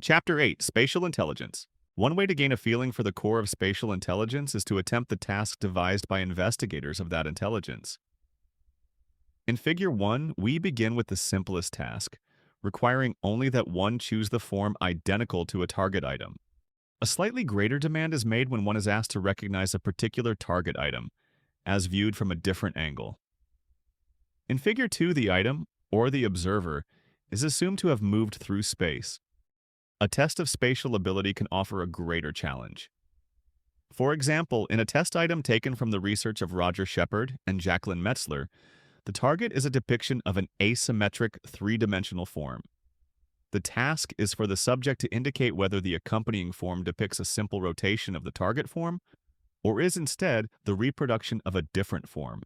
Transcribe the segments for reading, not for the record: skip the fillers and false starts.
Chapter 8 Spatial Intelligence. One way to gain a feeling for the core of spatial intelligence is to attempt the task devised by investigators of that intelligence. In Figure 1, we begin with the simplest task, requiring only that one choose the form identical to a target item. A slightly greater demand is made when one is asked to recognize a particular target item, as viewed from a different angle. In Figure 2, the item, or the observer, is assumed to have moved through space. A test of spatial ability can offer a greater challenge. For example, in a test item taken from the research of Roger Shepard and Jacqueline Metzler, the target is a depiction of an asymmetric three-dimensional form. The task is for the subject to indicate whether the accompanying form depicts a simple rotation of the target form or is instead the reproduction of a different form.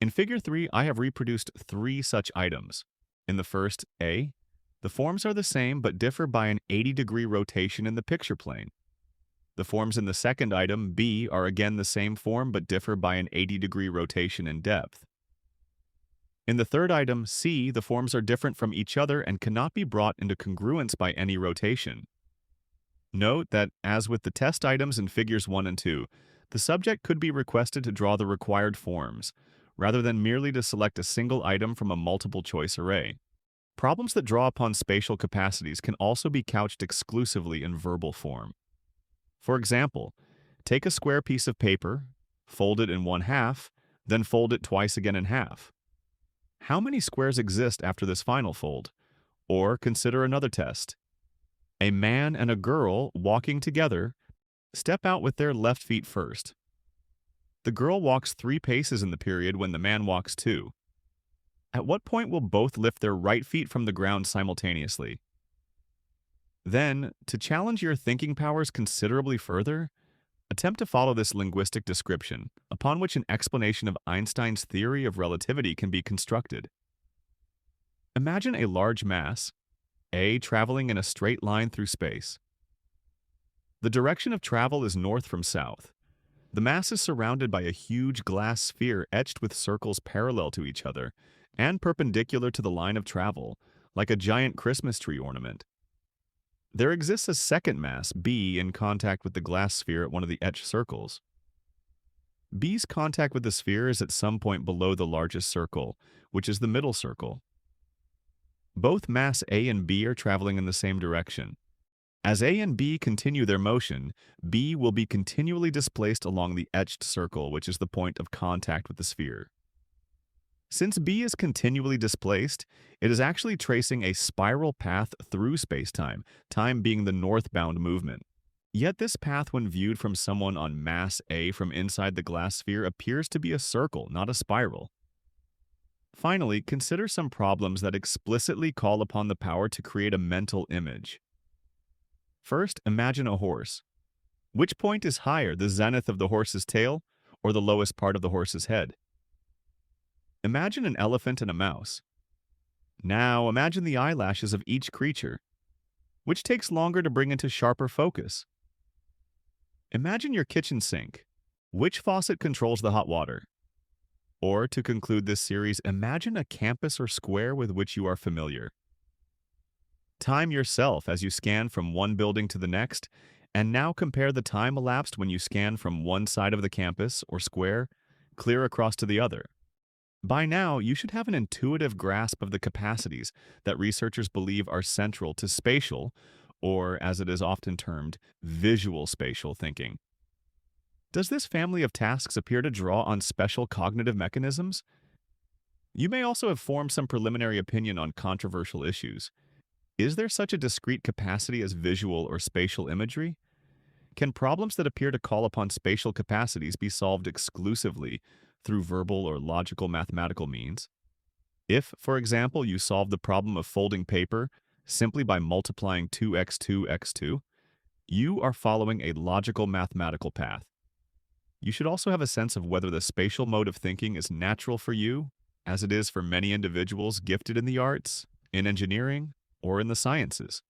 In Figure 3, I have reproduced three such items. In the first, A, the forms are the same but differ by an 80-degree rotation in the picture plane. The forms in the second item, B, are again the same form but differ by an 80-degree rotation in depth. In the third item, C, the forms are different from each other and cannot be brought into congruence by any rotation. Note that, as with the test items in Figures 1 and 2, the subject could be requested to draw the required forms, rather than merely to select a single item from a multiple-choice array. Problems that draw upon spatial capacities can also be couched exclusively in verbal form. For example, take a square piece of paper, fold it in one half, then fold it twice again in half. How many squares exist after this final fold? Or consider another test. A man and a girl walking together step out with their left feet first. The girl walks 3 paces in the period when the man walks 2. At what point will both lift their right feet from the ground simultaneously? Then, to challenge your thinking powers considerably further, attempt to follow this linguistic description, upon which an explanation of Einstein's theory of relativity can be constructed. Imagine a large mass, A, traveling in a straight line through space. The direction of travel is north from south. The mass is surrounded by a huge glass sphere etched with circles parallel to each other and perpendicular to the line of travel, like a giant Christmas tree ornament. There exists a second mass, B, in contact with the glass sphere at one of the etched circles. B's contact with the sphere is at some point below the largest circle, which is the middle circle. Both mass A and B are traveling in the same direction. As A and B continue their motion, B will be continually displaced along the etched circle, which is the point of contact with the sphere. Since B is continually displaced, it is actually tracing a spiral path through spacetime, time being the northbound movement. Yet this path, when viewed from someone on mass A from inside the glass sphere, appears to be a circle, not a spiral. Finally, consider some problems that explicitly call upon the power to create a mental image. First, imagine a horse. Which point is higher, the zenith of the horse's tail or the lowest part of the horse's head? Imagine an elephant and a mouse. Now imagine the eyelashes of each creature. Which takes longer to bring into sharper focus? Imagine your kitchen sink. Which faucet controls the hot water? Or, to conclude this series, imagine a campus or square with which you are familiar. Time yourself as you scan from one building to the next, and now compare the time elapsed when you scan from one side of the campus or square clear across to the other. By now, you should have an intuitive grasp of the capacities that researchers believe are central to spatial, or as it is often termed, visual spatial thinking. Does this family of tasks appear to draw on special cognitive mechanisms? You may also have formed some preliminary opinion on controversial issues. Is there such a discrete capacity as visual or spatial imagery? Can problems that appear to call upon spatial capacities be solved exclusively through verbal or logical mathematical means? If, for example, you solve the problem of folding paper simply by multiplying 2x2x2, you are following a logical mathematical path. You should also have a sense of whether the spatial mode of thinking is natural for you, as it is for many individuals gifted in the arts, in engineering, or in the sciences,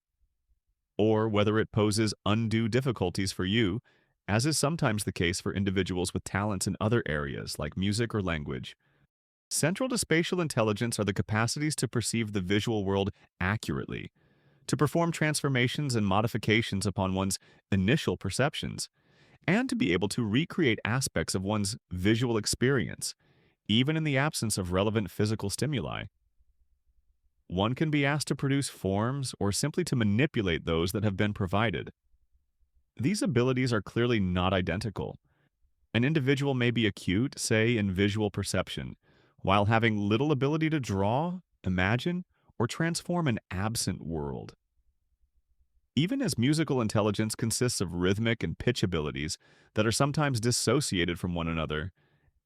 or whether it poses undue difficulties for you, as is sometimes the case for individuals with talents in other areas like music or language. Central to spatial intelligence are the capacities to perceive the visual world accurately, to perform transformations and modifications upon one's initial perceptions, and to be able to recreate aspects of one's visual experience, even in the absence of relevant physical stimuli. One can be asked to produce forms or simply to manipulate those that have been provided. These abilities are clearly not identical. An individual may be acute, say, in visual perception, while having little ability to draw, imagine, or transform an absent world. Even as musical intelligence consists of rhythmic and pitch abilities that are sometimes dissociated from one another,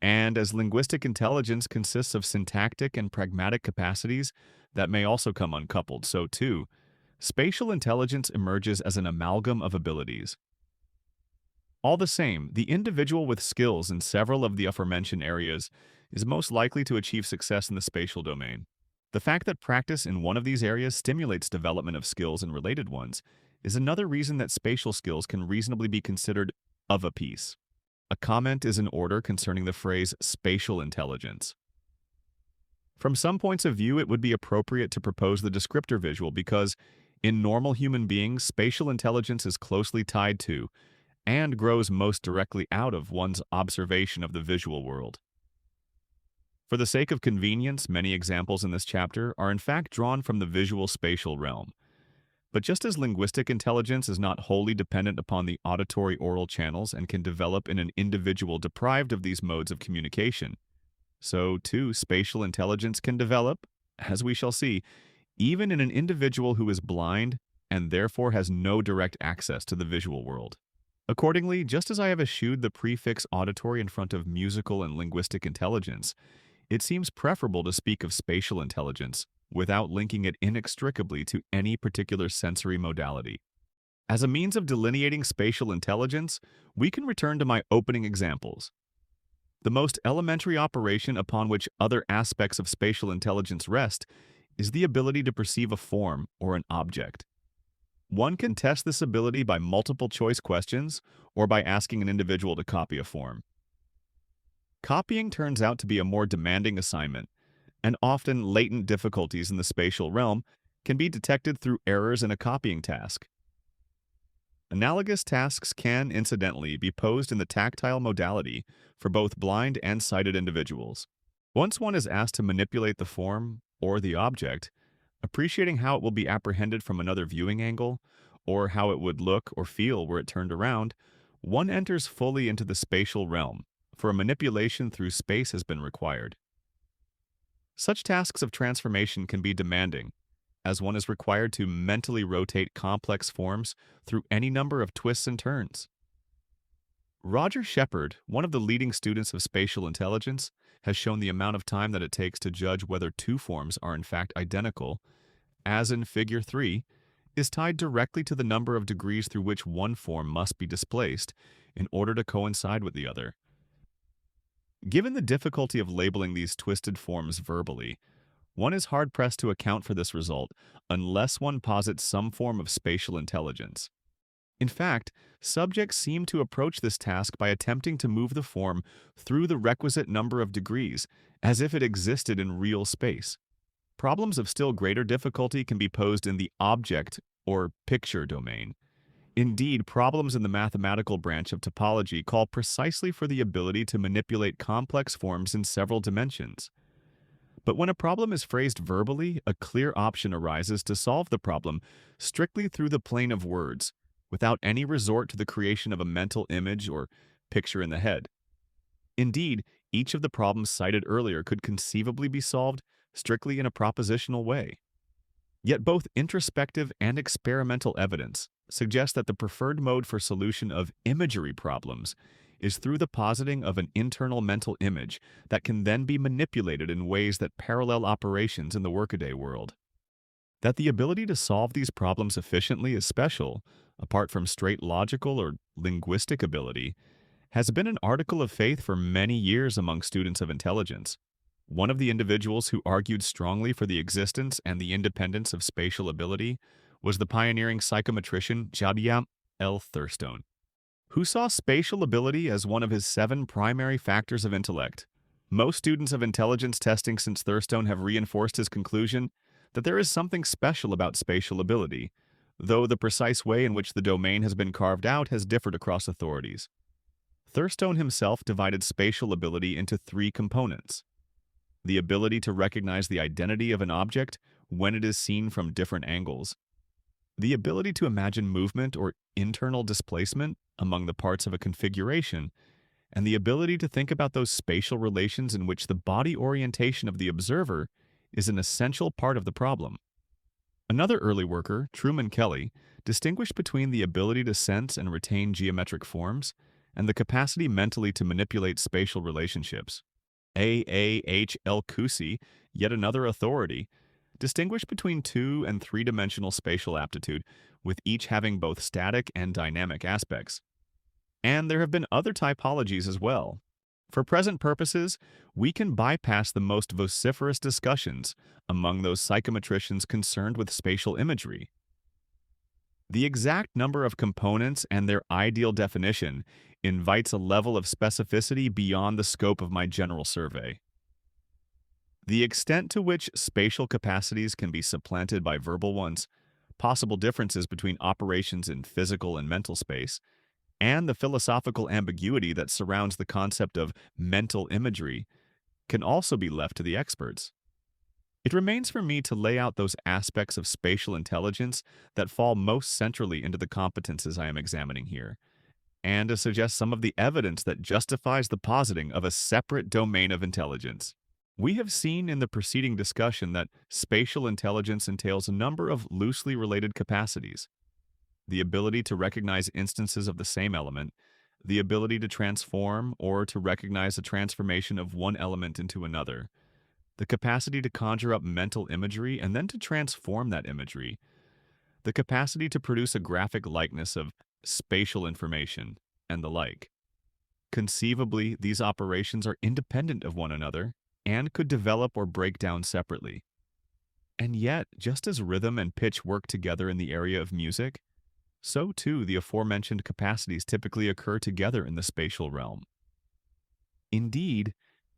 and as linguistic intelligence consists of syntactic and pragmatic capacities that may also come uncoupled, so too, spatial intelligence emerges as an amalgam of abilities. All the same, the individual with skills in several of the aforementioned areas is most likely to achieve success in the spatial domain. The fact that practice in one of these areas stimulates development of skills in related ones is another reason that spatial skills can reasonably be considered of a piece. A comment is in order concerning the phrase spatial intelligence. From some points of view, it would be appropriate to propose the descriptor visual because, in normal human beings, spatial intelligence is closely tied to and grows most directly out of one's observation of the visual world. For the sake of convenience, many examples in this chapter are in fact drawn from the visual spatial realm. But just as linguistic intelligence is not wholly dependent upon the auditory oral channels and can develop in an individual deprived of these modes of communication, so too spatial intelligence can develop, as we shall see, even in an individual who is blind and therefore has no direct access to the visual world. Accordingly, just as I have eschewed the prefix auditory in front of musical and linguistic intelligence, it seems preferable to speak of spatial intelligence without linking it inextricably to any particular sensory modality. As a means of delineating spatial intelligence, we can return to my opening examples. The most elementary operation upon which other aspects of spatial intelligence rest is the ability to perceive a form or an object. One can test this ability by multiple choice questions or by asking an individual to copy a form. Copying turns out to be a more demanding assignment, and often latent difficulties in the spatial realm can be detected through errors in a copying task. Analogous tasks can, incidentally, be posed in the tactile modality for both blind and sighted individuals. Once one is asked to manipulate the form or the object, appreciating how it will be apprehended from another viewing angle, or how it would look or feel were it turned around, one enters fully into the spatial realm, for a manipulation through space has been required. Such tasks of transformation can be demanding, as one is required to mentally rotate complex forms through any number of twists and turns. Roger Shepard, one of the leading students of spatial intelligence, has shown the amount of time that it takes to judge whether two forms are in fact identical, as in Figure 3, is tied directly to the number of degrees through which one form must be displaced in order to coincide with the other. Given the difficulty of labeling these twisted forms verbally, one is hard-pressed to account for this result unless one posits some form of spatial intelligence. In fact, subjects seem to approach this task by attempting to move the form through the requisite number of degrees, as if it existed in real space. Problems of still greater difficulty can be posed in the object or picture domain. Indeed, problems in the mathematical branch of topology call precisely for the ability to manipulate complex forms in several dimensions. But when a problem is phrased verbally, a clear option arises to solve the problem strictly through the plane of words, without any resort to the creation of a mental image or picture in the head. Indeed, each of the problems cited earlier could conceivably be solved strictly in a propositional way. Yet both introspective and experimental evidence suggest that the preferred mode for solution of imagery problems is through the positing of an internal mental image that can then be manipulated in ways that parallel operations in the workaday world. That the ability to solve these problems efficiently is special, apart from straight logical or linguistic ability, has been an article of faith for many years among students of intelligence. One of the individuals who argued strongly for the existence and the independence of spatial ability was the pioneering psychometrician Jabiam L. Thurstone, who saw spatial ability as one of his 7 primary factors of intellect. Most students of intelligence testing since Thurstone have reinforced his conclusion that there is something special about spatial ability, though the precise way in which the domain has been carved out has differed across authorities. Thurstone himself divided spatial ability into three components: the ability to recognize the identity of an object when it is seen from different angles, the ability to imagine movement or internal displacement among the parts of a configuration, and the ability to think about those spatial relations in which the body orientation of the observer is an essential part of the problem. Another early worker, Truman Kelly, distinguished between the ability to sense and retain geometric forms and the capacity mentally to manipulate spatial relationships. A.H.L. Kusi, yet another authority, distinguished between two- and three-dimensional spatial aptitude, with each having both static and dynamic aspects. And there have been other typologies as well. For present purposes, we can bypass the most vociferous discussions among those psychometricians concerned with spatial imagery. The exact number of components and their ideal definition invites a level of specificity beyond the scope of my general survey. The extent to which spatial capacities can be supplanted by verbal ones, possible differences between operations in physical and mental space, and the philosophical ambiguity that surrounds the concept of mental imagery can also be left to the experts. It remains for me to lay out those aspects of spatial intelligence that fall most centrally into the competences I am examining here, and to suggest some of the evidence that justifies the positing of a separate domain of intelligence. We have seen in the preceding discussion that spatial intelligence entails a number of loosely related capacities: the ability to recognize instances of the same element, the ability to transform or to recognize a transformation of one element into another, the capacity to conjure up mental imagery and then to transform that imagery, the capacity to produce a graphic likeness of spatial information, and the like. Conceivably, these operations are independent of one another and could develop or break down separately. And yet, just as rhythm and pitch work together in the area of music, so too the aforementioned capacities typically occur together in the spatial realm. Indeed,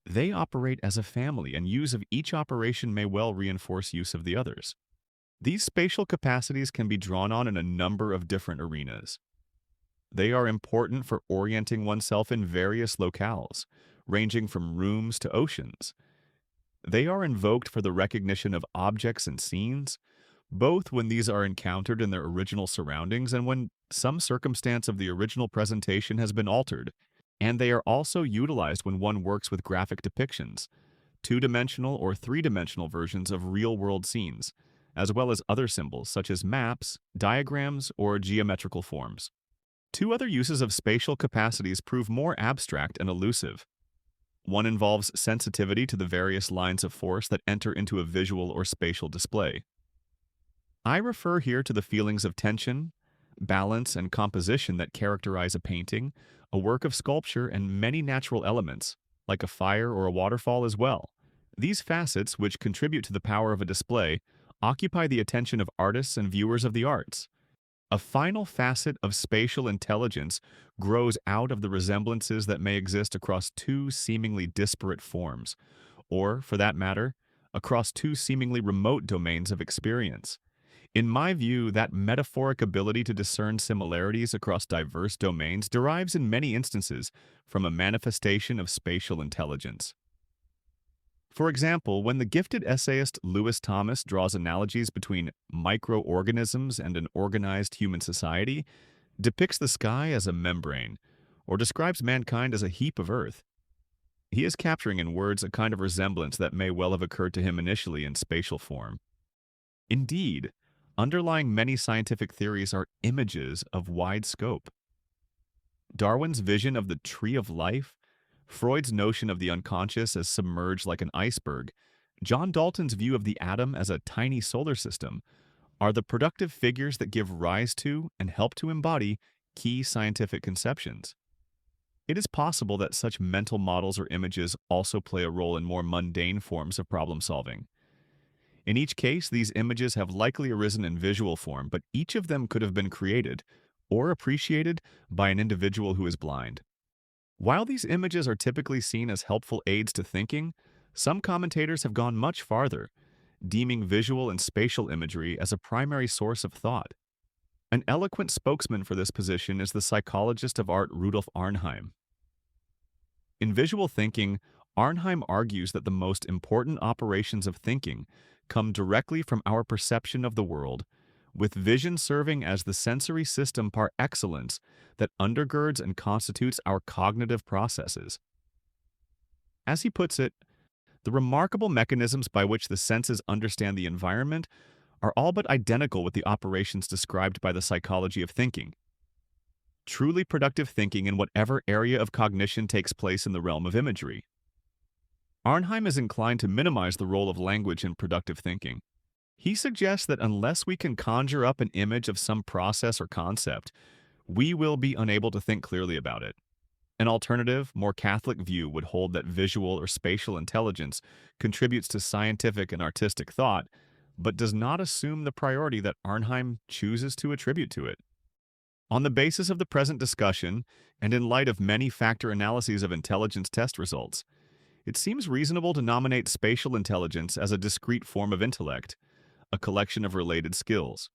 they operate as a family, and use of each operation may well reinforce use of the others. These spatial capacities can be drawn on in a number of different arenas. They are important for orienting oneself in various locales, ranging from rooms to oceans. They are invoked for the recognition of objects and scenes, both when these are encountered in their original surroundings and when some circumstance of the original presentation has been altered, and they are also utilized when one works with graphic depictions, two-dimensional or three-dimensional versions of real-world scenes, as well as other symbols such as maps, diagrams, or geometrical forms. Two other uses of spatial capacities prove more abstract and elusive. One involves sensitivity to the various lines of force that enter into a visual or spatial display. I refer here to the feelings of tension, balance, and composition that characterize a painting, a work of sculpture, and many natural elements, like a fire or a waterfall as well. These facets, which contribute to the power of a display, occupy the attention of artists and viewers of the arts. A final facet of spatial intelligence grows out of the resemblances that may exist across two seemingly disparate forms, or, for that matter, across two seemingly remote domains of experience. In my view, that metaphoric ability to discern similarities across diverse domains derives in many instances from a manifestation of spatial intelligence. For example, when the gifted essayist Lewis Thomas draws analogies between microorganisms and an organized human society, depicts the sky as a membrane, or describes mankind as a heap of earth, he is capturing in words a kind of resemblance that may well have occurred to him initially in spatial form. Indeed, underlying many scientific theories are images of wide scope. Darwin's vision of the tree of life, Freud's notion of the unconscious as submerged like an iceberg, John Dalton's view of the atom as a tiny solar system, are the productive figures that give rise to and help to embody key scientific conceptions. It is possible that such mental models or images also play a role in more mundane forms of problem solving. In each case, these images have likely arisen in visual form, but each of them could have been created or appreciated by an individual who is blind. While these images are typically seen as helpful aids to thinking, some commentators have gone much farther, deeming visual and spatial imagery as a primary source of thought. An eloquent spokesman for this position is the psychologist of art Rudolf Arnheim. In visual thinking, Arnheim argues that the most important operations of thinking come directly from our perception of the world, with vision serving as the sensory system par excellence that undergirds and constitutes our cognitive processes. As he puts it, the remarkable mechanisms by which the senses understand the environment are all but identical with the operations described by the psychology of thinking. Truly productive thinking in whatever area of cognition takes place in the realm of imagery. Arnheim is inclined to minimize the role of language in productive thinking. He suggests that unless we can conjure up an image of some process or concept, we will be unable to think clearly about it. An alternative, more Catholic view would hold that visual or spatial intelligence contributes to scientific and artistic thought, but does not assume the priority that Arnheim chooses to attribute to it. On the basis of the present discussion, and in light of many factor analyses of intelligence test results, it seems reasonable to nominate spatial intelligence as a discrete form of intellect, a collection of related skills.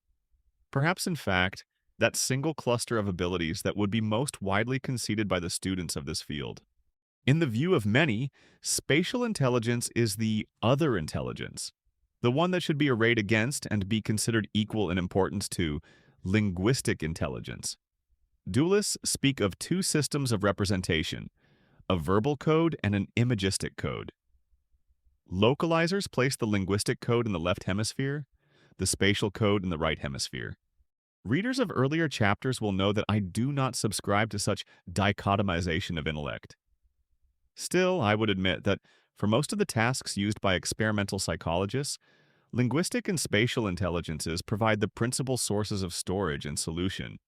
Perhaps, in fact, that single cluster of abilities that would be most widely conceded by the students of this field. In the view of many, spatial intelligence is the other intelligence, the one that should be arrayed against and be considered equal in importance to linguistic intelligence. Dualists speak of two systems of representation, a verbal code and an imagistic code. Localizers place the linguistic code in the left hemisphere, the spatial code in the right hemisphere. Readers of earlier chapters will know that I do not subscribe to such dichotomization of intellect. Still, I would admit that for most of the tasks used by experimental psychologists, linguistic and spatial intelligences provide the principal sources of storage and solution.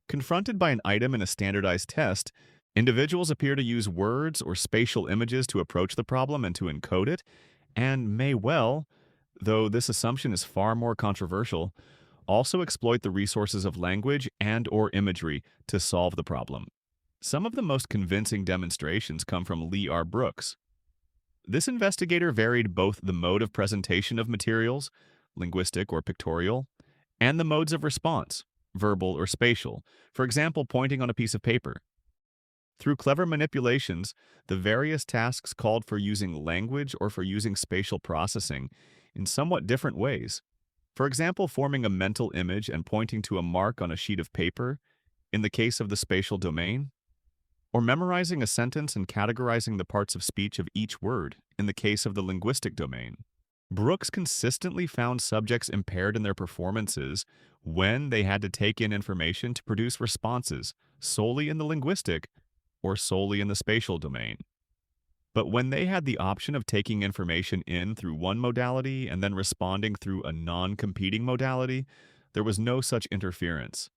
Confronted by an item in a standardized test, individuals appear to use words or spatial images to approach the problem and to encode it, and may well, though this assumption is far more controversial, also exploit the resources of language and/or imagery to solve the problem. Some of the most convincing demonstrations come from Lee R. Brooks. This investigator varied both the mode of presentation of materials, linguistic or pictorial, and the modes of response, verbal or spatial, for example, pointing on a piece of paper. Through clever manipulations, the various tasks called for using language or for using spatial processing in somewhat different ways. For example, forming a mental image and pointing to a mark on a sheet of paper, in the case of the spatial domain, or memorizing a sentence and categorizing the parts of speech of each word, in the case of the linguistic domain. Brooks consistently found subjects impaired in their performances when they had to take in information to produce responses solely in the linguistic or solely in the spatial domain. But when they had the option of taking information in through one modality and then responding through a non-competing modality, there was no such interference.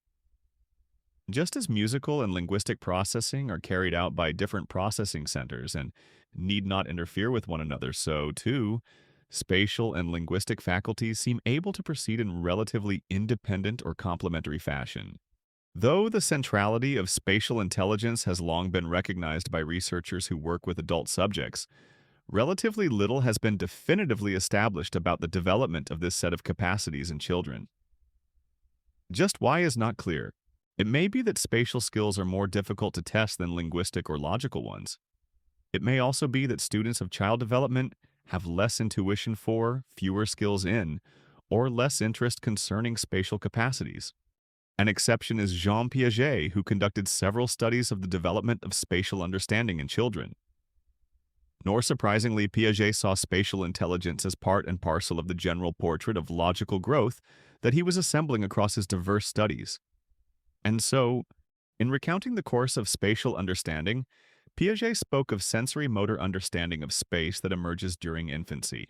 Just as musical and linguistic processing are carried out by different processing centers and need not interfere with one another, so, too, spatial and linguistic faculties seem able to proceed in relatively independent or complementary fashion. Though the centrality of spatial intelligence has long been recognized by researchers who work with adult subjects, relatively little has been definitively established about the development of this set of capacities in children. Just why is not clear. It may be that spatial skills are more difficult to test than linguistic or logical ones. It may also be that students of child development have less intuition for, fewer skills in, or less interest concerning spatial capacities. An exception is Jean Piaget, who conducted several studies of the development of spatial understanding in children. Nor surprisingly, Piaget saw spatial intelligence as part and parcel of the general portrait of logical growth that he was assembling across his diverse studies. And so, in recounting the course of spatial understanding, Piaget spoke of sensory-motor understanding of space that emerges during infancy.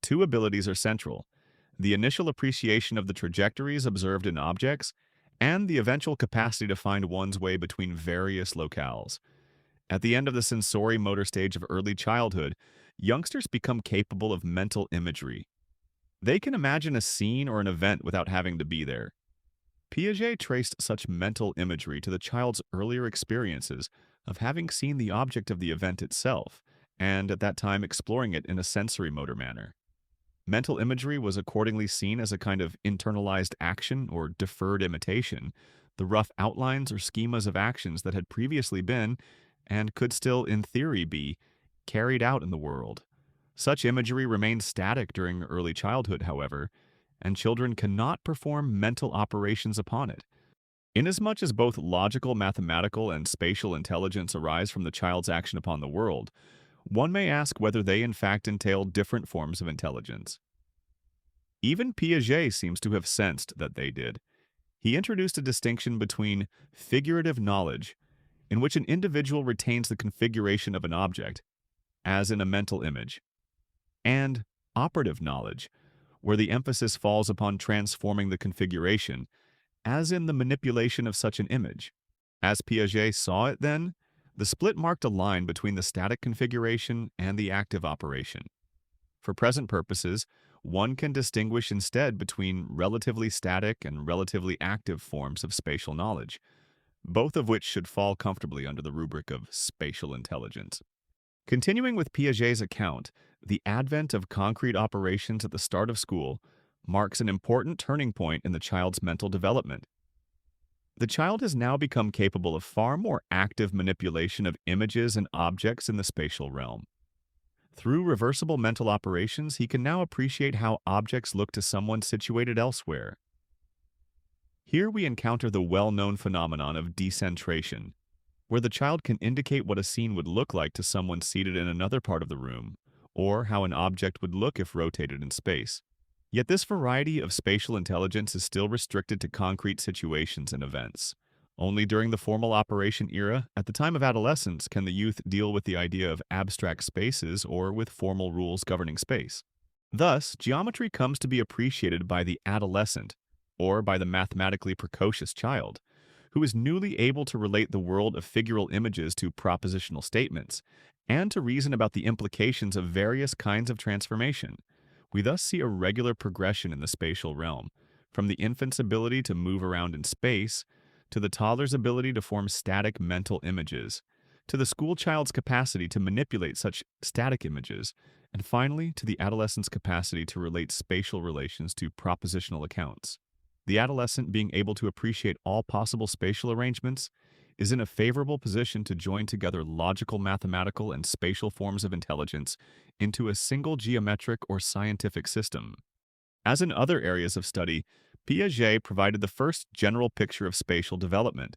Two abilities are central: the initial appreciation of the trajectories observed in objects, and the eventual capacity to find one's way between various locales. At the end of the sensory-motor stage of early childhood, youngsters become capable of mental imagery. They can imagine a scene or an event without having to be there. Piaget traced such mental imagery to the child's earlier experiences of having seen the object of the event itself, and at that time exploring it in a sensory motor manner. Mental imagery was accordingly seen as a kind of internalized action or deferred imitation, the rough outlines or schemas of actions that had previously been, and could still in theory be, carried out in the world. Such imagery remains static during early childhood, however, and children cannot perform mental operations upon it. Inasmuch as both logical, mathematical, and spatial intelligence arise from the child's action upon the world, one may ask whether they in fact entail different forms of intelligence. Even Piaget seems to have sensed that they did. He introduced a distinction between figurative knowledge, in which an individual retains the configuration of an object, as in a mental image, and operative knowledge, where the emphasis falls upon transforming the configuration, as in the manipulation of such an image. As Piaget saw it then, the split marked a line between the static configuration and the active operation. For present purposes, one can distinguish instead between relatively static and relatively active forms of spatial knowledge, both of which should fall comfortably under the rubric of spatial intelligence. Continuing with Piaget's account, the advent of concrete operations at the start of school marks an important turning point in the child's mental development. The child has now become capable of far more active manipulation of images and objects in the spatial realm. Through reversible mental operations, he can now appreciate how objects look to someone situated elsewhere. Here we encounter the well-known phenomenon of decentration, where the child can indicate what a scene would look like to someone seated in another part of the room, or how an object would look if rotated in space. Yet this variety of spatial intelligence is still restricted to concrete situations and events. Only during the formal operation era, at the time of adolescence, can the youth deal with the idea of abstract spaces or with formal rules governing space. Thus, geometry comes to be appreciated by the adolescent, or by the mathematically precocious child, who is newly able to relate the world of figural images to propositional statements, and to reason about the implications of various kinds of transformation. We thus see a regular progression in the spatial realm, from the infant's ability to move around in space, to the toddler's ability to form static mental images, to the school child's capacity to manipulate such static images, and finally to the adolescent's capacity to relate spatial relations to propositional accounts. The adolescent, being able to appreciate all possible spatial arrangements, is in a favorable position to join together logical, mathematical, and spatial forms of intelligence into a single geometric or scientific system. As in other areas of study, Piaget provided the first general picture of spatial development,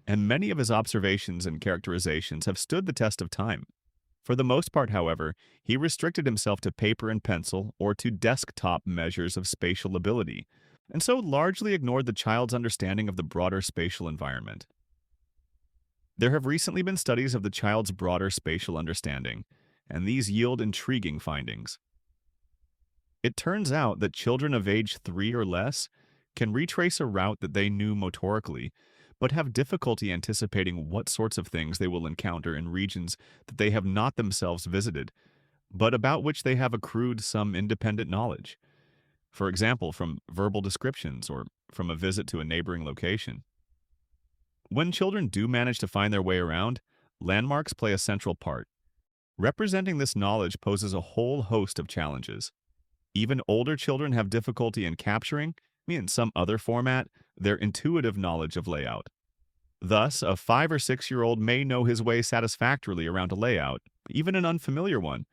and many of his observations and characterizations have stood the test of time. For the most part, however, he restricted himself to paper and pencil or to desktop measures of spatial ability, and so largely ignored the child's understanding of the broader spatial environment. There have recently been studies of the child's broader spatial understanding, and these yield intriguing findings. It turns out that children of age 3 or less can retrace a route that they knew motorically, but have difficulty anticipating what sorts of things they will encounter in regions that they have not themselves visited, but about which they have accrued some independent knowledge. For example, from verbal descriptions or from a visit to a neighboring location. When children do manage to find their way around, landmarks play a central part. Representing this knowledge poses a whole host of challenges. Even older children have difficulty in capturing, in some other format, their intuitive knowledge of layout. Thus, a 5 or 6-year-old may know his way satisfactorily around a layout, even an unfamiliar one,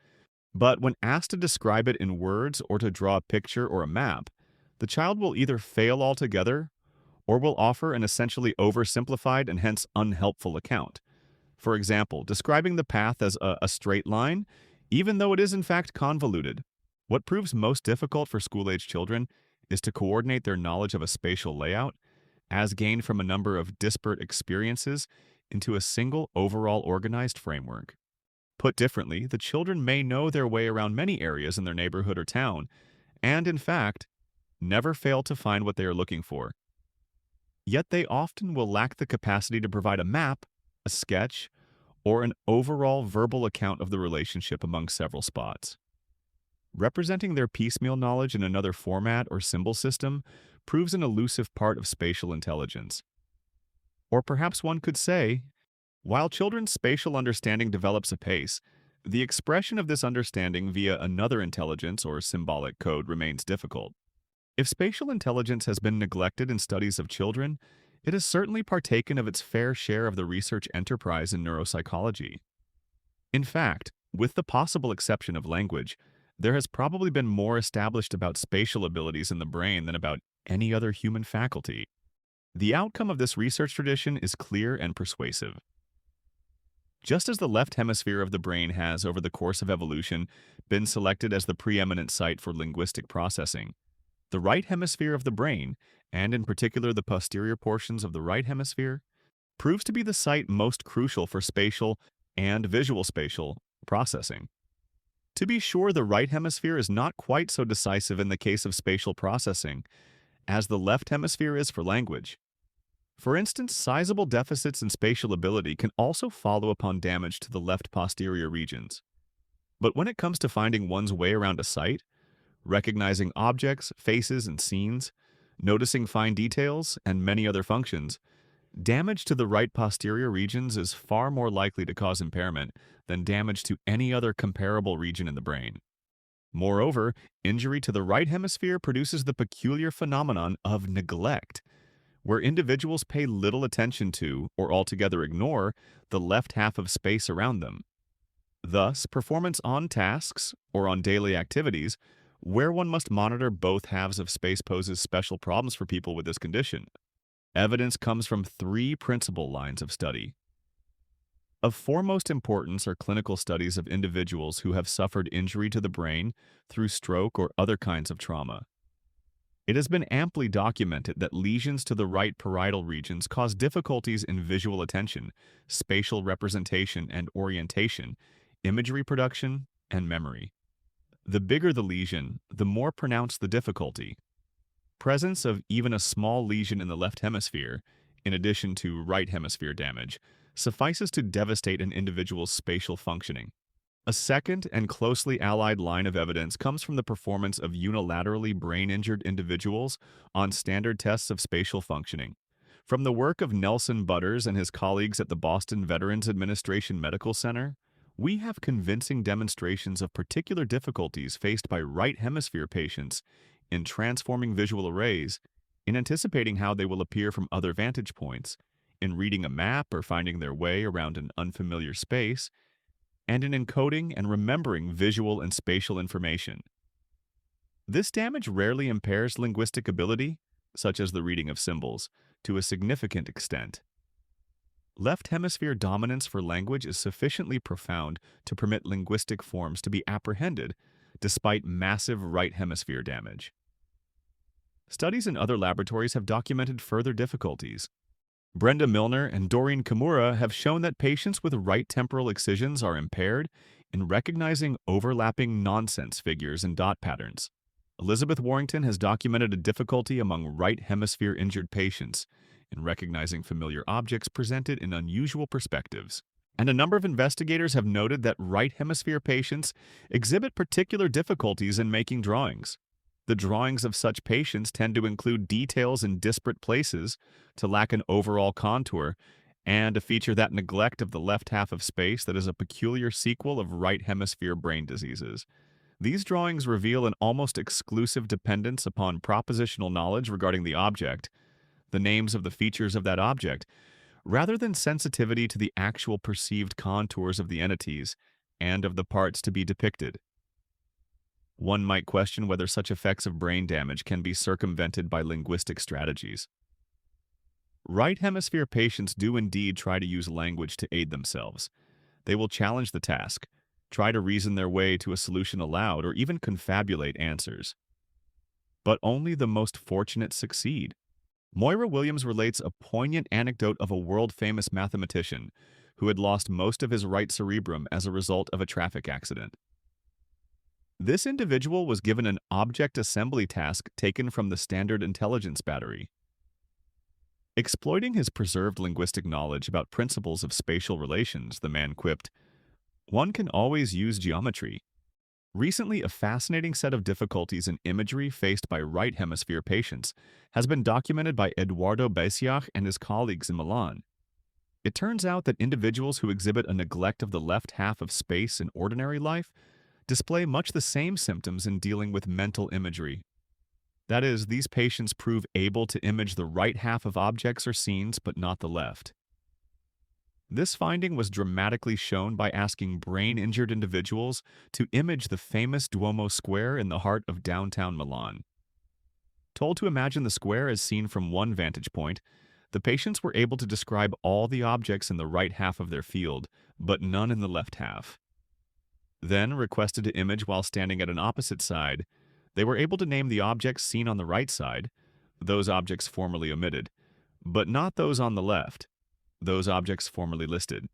but when asked to describe it in words or to draw a picture or a map, the child will either fail altogether or will offer an essentially oversimplified and hence unhelpful account. For example, describing the path as a straight line, even though it is in fact convoluted. What proves most difficult for school-age children is to coordinate their knowledge of a spatial layout, as gained from a number of disparate experiences, into a single overall organized framework. Put differently, the children may know their way around many areas in their neighborhood or town, and in fact, never fail to find what they are looking for. Yet they often will lack the capacity to provide a map, a sketch, or an overall verbal account of the relationship among several spots. Representing their piecemeal knowledge in another format or symbol system proves an elusive part of spatial intelligence. Or perhaps one could say, while children's spatial understanding develops apace, The expression of this understanding via another intelligence or symbolic code remains difficult. If spatial intelligence has been neglected in studies of children, it has certainly partaken of its fair share of the research enterprise in neuropsychology. In fact, with the possible exception of language, there has probably been more established about spatial abilities in the brain than about any other human faculty. The outcome of this research tradition is clear and persuasive. Just as the left hemisphere of the brain has, over the course of evolution, been selected as the preeminent site for linguistic processing, the right hemisphere of the brain, and in particular the posterior portions of the right hemisphere, proves to be the site most crucial for spatial and visual spatial processing. To be sure, the right hemisphere is not quite so decisive in the case of spatial processing as the left hemisphere is for language. For instance, sizable deficits in spatial ability can also follow upon damage to the left posterior regions. But when it comes to finding one's way around a site, recognizing objects, faces, and scenes, noticing fine details, and many other functions, damage to the right posterior regions is far more likely to cause impairment than damage to any other comparable region in the brain. Moreover, injury to the right hemisphere produces the peculiar phenomenon of neglect, where individuals pay little attention to or altogether ignore the left half of space around them. Thus, performance on tasks or on daily activities where one must monitor both halves of space poses special problems for people with this condition. Evidence comes from three principal lines of study. Of foremost importance are clinical studies of individuals who have suffered injury to the brain through stroke or other kinds of trauma. It has been amply documented that lesions to the right parietal regions cause difficulties in visual attention, spatial representation and orientation, imagery production, and memory. The bigger the lesion, the more pronounced the difficulty. Presence of even a small lesion in the left hemisphere, in addition to right hemisphere damage, suffices to devastate an individual's spatial functioning. A second and closely allied line of evidence comes from the performance of unilaterally brain-injured individuals on standard tests of spatial functioning. From the work of Nelson Butters and his colleagues at the Boston Veterans Administration Medical Center, we have convincing demonstrations of particular difficulties faced by right hemisphere patients in transforming visual arrays, in anticipating how they will appear from other vantage points, in reading a map or finding their way around an unfamiliar space, and in encoding and remembering visual and spatial information. This damage rarely impairs linguistic ability, such as the reading of symbols, to a significant extent. Left hemisphere dominance for language is sufficiently profound to permit linguistic forms to be apprehended despite massive right hemisphere damage. Studies in other laboratories have documented further difficulties. Brenda Milner and Doreen Kimura have shown that patients with right temporal excisions are impaired in recognizing overlapping nonsense figures and dot patterns. Elizabeth Warrington has documented a difficulty among right hemisphere injured patients in recognizing familiar objects presented in unusual perspectives. And a number of investigators have noted that right hemisphere patients exhibit particular difficulties in making drawings. The drawings of such patients tend to include details in disparate places, to lack an overall contour, and to feature that neglect of the left half of space that is a peculiar sequel of right hemisphere brain diseases. These drawings reveal an almost exclusive dependence upon propositional knowledge regarding the object, the names of the features of that object, rather than sensitivity to the actual perceived contours of the entities and of the parts to be depicted. One might question whether such effects of brain damage can be circumvented by linguistic strategies. Right hemisphere patients do indeed try to use language to aid themselves. They will challenge the task, try to reason their way to a solution aloud, or even confabulate answers. But only the most fortunate succeed. Moira Williams relates a poignant anecdote of a world-famous mathematician who had lost most of his right cerebrum as a result of a traffic accident. This individual was given an object assembly task taken from the Standard Intelligence Battery. Exploiting his preserved linguistic knowledge about principles of spatial relations, the man quipped, "One can always use geometry." Recently, a fascinating set of difficulties in imagery faced by right hemisphere patients has been documented by Eduardo Besiach and his colleagues in Milan. It turns out that individuals who exhibit a neglect of the left half of space in ordinary life display much the same symptoms in dealing with mental imagery. That is, these patients prove able to image the right half of objects or scenes, but not the left. This finding was dramatically shown by asking brain-injured individuals to image the famous Duomo Square in the heart of downtown Milan. Told to imagine the square as seen from one vantage point, the patients were able to describe all the objects in the right half of their field, but none in the left half. Then, requested to image while standing at an opposite side, they were able to name the objects seen on the right side, those objects formerly omitted, but not those on the left, those objects formerly listed.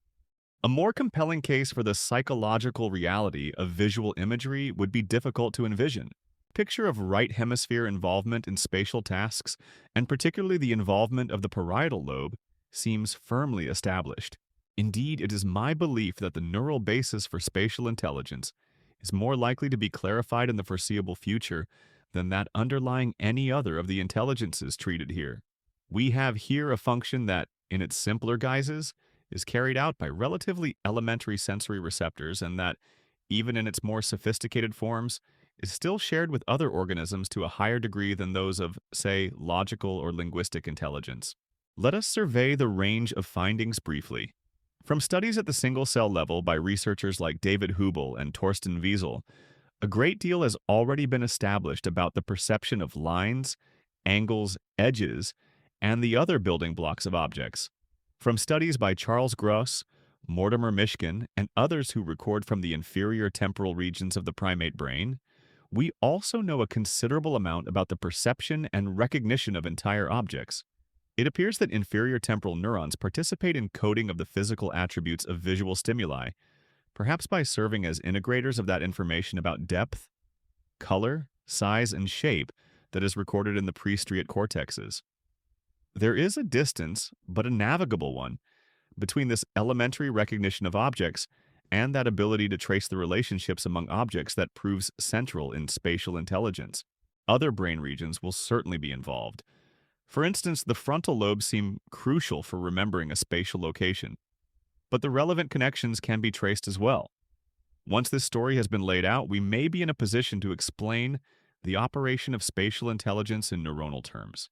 A more compelling case for the psychological reality of visual imagery would be difficult to envision. Picture of right hemisphere involvement in spatial tasks, and particularly the involvement of the parietal lobe, seems firmly established. Indeed, it is my belief that the neural basis for spatial intelligence is more likely to be clarified in the foreseeable future than that underlying any other of the intelligences treated here. We have here a function that, in its simpler guises, is carried out by relatively elementary sensory receptors and that, even in its more sophisticated forms, is still shared with other organisms to a higher degree than those of, say, logical or linguistic intelligence. Let us survey the range of findings briefly. From studies at the single-cell level by researchers like David Hubel and Torsten Wiesel, a great deal has already been established about the perception of lines, angles, edges, and the other building blocks of objects. From studies by Charles Gross, Mortimer Mishkin, and others who record from the inferior temporal regions of the primate brain, we also know a considerable amount about the perception and recognition of entire objects. It appears that inferior temporal neurons participate in coding of the physical attributes of visual stimuli, perhaps by serving as integrators of that information about depth, color, size, and shape that is recorded in the prestriate cortexes. There is a distance, but a navigable one, between this elementary recognition of objects and that ability to trace the relationships among objects that proves central in spatial intelligence. Other brain regions will certainly be involved. For instance, the frontal lobes seem crucial for remembering a spatial location, but the relevant connections can be traced as well. Once this story has been laid out, we may be in a position to explain the operation of spatial intelligence in neuronal terms.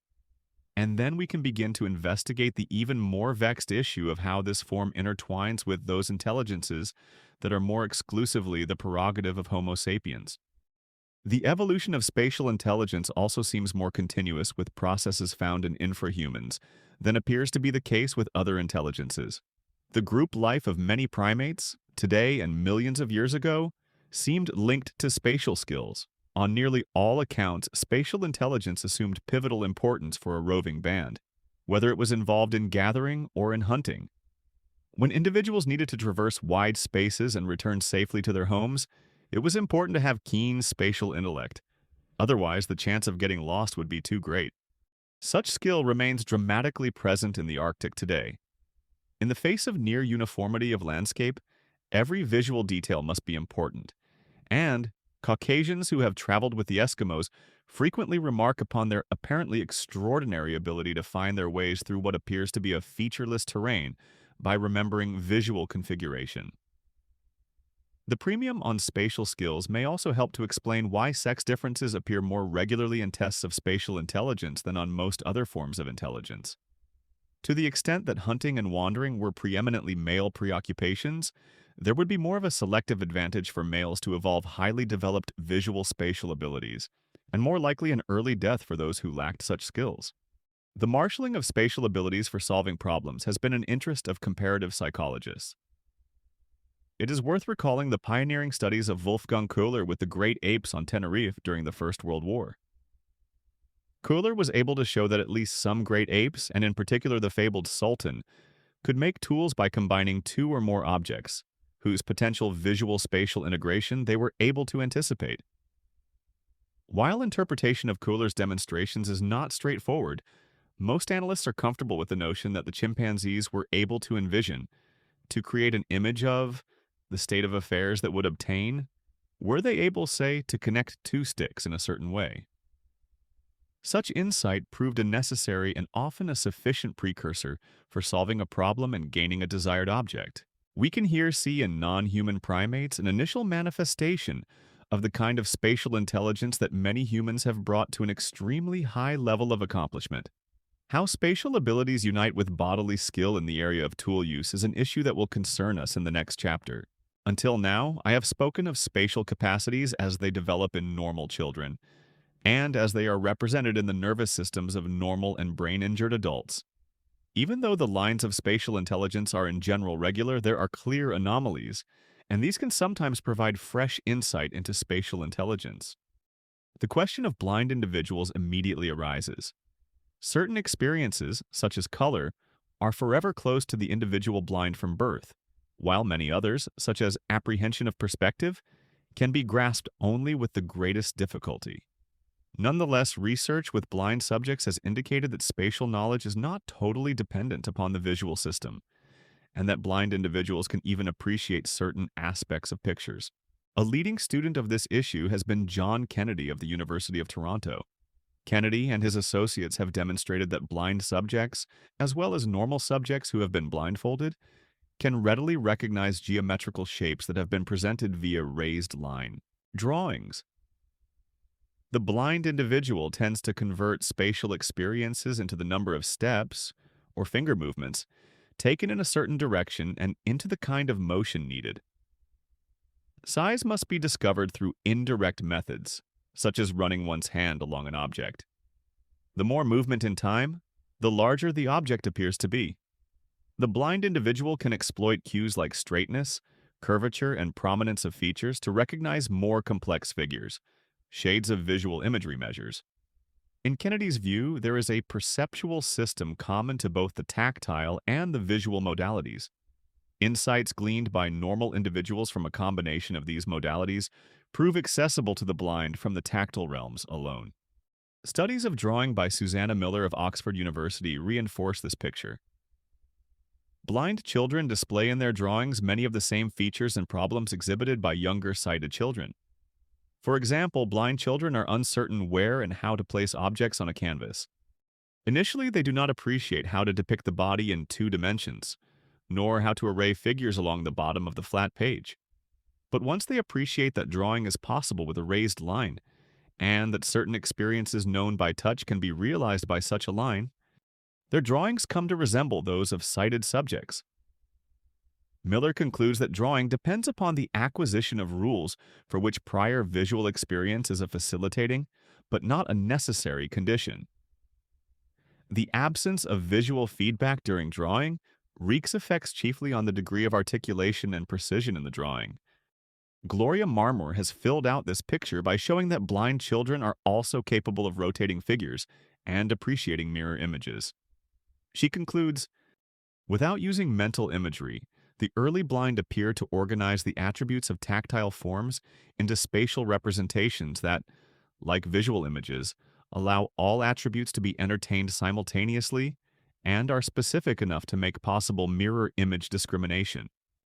And then we can begin to investigate the even more vexed issue of how this form intertwines with those intelligences that are more exclusively the prerogative of Homo sapiens. The evolution of spatial intelligence also seems more continuous with processes found in infrahumans than appears to be the case with other intelligences. The group life of many primates, today and millions of years ago, seemed linked to spatial skills. On nearly all accounts, spatial intelligence assumed pivotal importance for a roving band, whether it was involved in gathering or in hunting. When individuals needed to traverse wide spaces and return safely to their homes, it was important to have keen spatial intellect. Otherwise, the chance of getting lost would be too great. Such skill remains dramatically present in the Arctic today. In the face of near uniformity of landscape, every visual detail must be important, and Caucasians who have traveled with the Eskimos frequently remark upon their apparently extraordinary ability to find their ways through what appears to be a featureless terrain by remembering visual configuration. The premium on spatial skills may also help to explain why sex differences appear more regularly in tests of spatial intelligence than on most other forms of intelligence. To the extent that hunting and wandering were preeminently male preoccupations, there would be more of a selective advantage for males to evolve highly developed visual spatial abilities, and more likely an early death for those who lacked such skills. The marshalling of spatial abilities for solving problems has been an interest of comparative psychologists. It is worth recalling the pioneering studies of Wolfgang Köhler with the great apes on Tenerife during the First World War. Köhler was able to show that at least some great apes, and in particular the fabled sultan, could make tools by combining two or more objects, whose potential visual spatial integration they were able to anticipate. While interpretation of Köhler's demonstrations is not straightforward, most analysts are comfortable with the notion that the chimpanzees were able to envision, to create an image of, the state of affairs that would obtain, were they able, say, to connect two sticks in a certain way. Such insight proved a necessary and often a sufficient precursor for solving a problem and gaining a desired object. We can here see in non-human primates an initial manifestation of the kind of spatial intelligence that many humans have brought to an extremely high level of accomplishment. How spatial abilities unite with bodily skill in the area of tool use is an issue that will concern us in the next chapter. Until now, I have spoken of spatial capacities as they develop in normal children, and as they are represented in the nervous systems of normal and brain-injured adults. Even though the lines of spatial intelligence are in general regular, there are clear anomalies, and these can sometimes provide fresh insight into spatial intelligence. The question of blind individuals immediately arises. Certain experiences, such as color, are forever closed to the individual blind from birth, while many others, such as apprehension of perspective, can be grasped only with the greatest difficulty. Nonetheless, research with blind subjects has indicated that spatial knowledge is not totally dependent upon the visual system, and that blind individuals can even appreciate certain aspects of pictures. A leading student of this issue has been John Kennedy of the University of Toronto. Kennedy and his associates have demonstrated that blind subjects, as well as normal subjects who have been blindfolded, can readily recognize geometrical shapes that have been presented via raised line drawings. The blind individual tends to convert spatial experiences into the number of steps, or finger movements, taken in a certain direction and into the kind of motion needed. Size must be discovered through indirect methods, such as running one's hand along an object. The more movement in time, the larger the object appears to be. The blind individual can exploit cues like straightness, curvature, and prominence of features to recognize more complex figures, shades of visual imagery measures. In Kennedy's view, there is a perceptual system common to both the tactile and the visual modalities. Insights gleaned by normal individuals from a combination of these modalities prove accessible to the blind from the tactile realms alone. Studies of drawing by Susanna Miller of Oxford University reinforce this picture. Blind children display in their drawings many of the same features and problems exhibited by younger sighted children. For example, blind children are uncertain where and how to place objects on a canvas. Initially, they do not appreciate how to depict the body in 2 dimensions, nor how to array figures along the bottom of the flat page. But once they appreciate that drawing is possible with a raised line, and that certain experiences known by touch can be realized by such a line, their drawings come to resemble those of sighted subjects. Miller concludes that drawing depends upon the acquisition of rules for which prior visual experience is a facilitating, but not a necessary condition. The absence of visual feedback during drawing wreaks effects chiefly on the degree of articulation and precision in the drawing. Gloria Marmor has filled out this picture by showing that blind children are also capable of rotating figures and appreciating mirror images. She concludes, without using mental imagery, the early blind appear to organize the attributes of tactile forms into spatial representations that, like visual images, allow all attributes to be entertained simultaneously and are specific enough to make possible mirror image discrimination.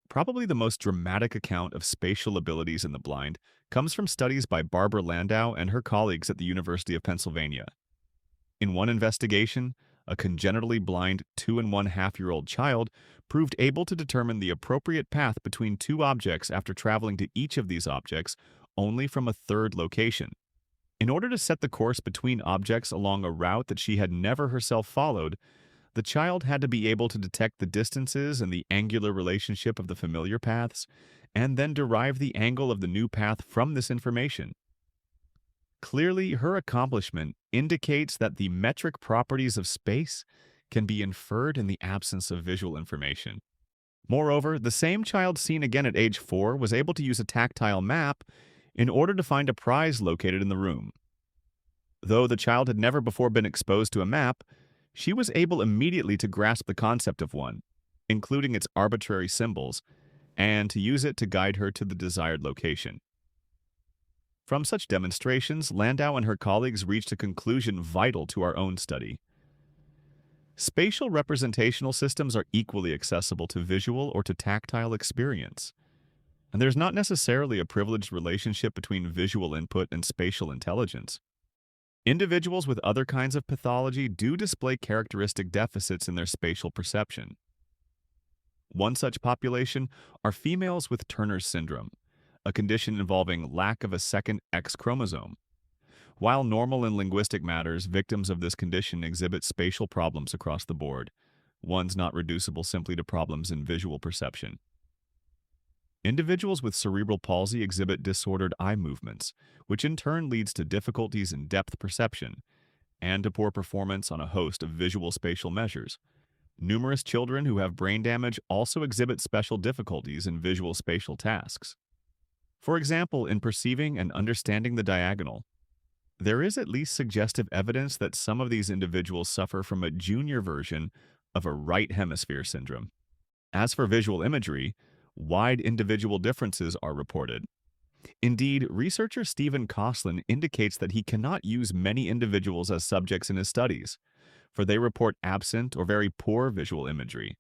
Probably the most dramatic account of spatial abilities in the blind comes from studies by Barbara Landau and her colleagues at the University of Pennsylvania. In one investigation, a congenitally blind 2.5-year-old child proved able to determine the appropriate path between 2 objects after traveling to each of these objects only from a third location. In order to set the course between objects along a route that she had never herself followed, the child had to be able to detect the distances and the angular relationship of the familiar paths, and then derive the angle of the new path from this information. Clearly, her accomplishment indicates that the metric properties of space can be inferred in the absence of visual information. Moreover, the same child seen again at age 4 was able to use a tactile map in order to find a prize located in the room. Though the child had never before been exposed to a map, she was able immediately to grasp the concept of one, including its arbitrary symbols, and to use it to guide her to the desired location. From such demonstrations, Landau and her colleagues reached a conclusion vital to our own study. Spatial representational systems are equally accessible to visual or to tactile experience, and there's not necessarily a privileged relationship between visual input and spatial intelligence. Individuals with other kinds of pathology do display characteristic deficits in their spatial perception. One such population are females with Turner's syndrome, a condition involving lack of a second X chromosome. While normal in linguistic matters, victims of this condition exhibit spatial problems across the board, ones not reducible simply to problems in visual perception. Individuals with cerebral palsy exhibit disordered eye movements, which in turn leads to difficulties in depth perception and to poor performance on a host of visual spatial measures. Numerous children who have brain damage also exhibit special difficulties in visual spatial tasks. For example, in perceiving and understanding the diagonal, there is at least suggestive evidence that some of these individuals suffer from a junior version of a right hemisphere syndrome. As for visual imagery, wide individual differences are reported. Indeed, researcher Stephen Koslin indicates that he cannot use many individuals as subjects in his studies, for they report absent or very poor visual imagery.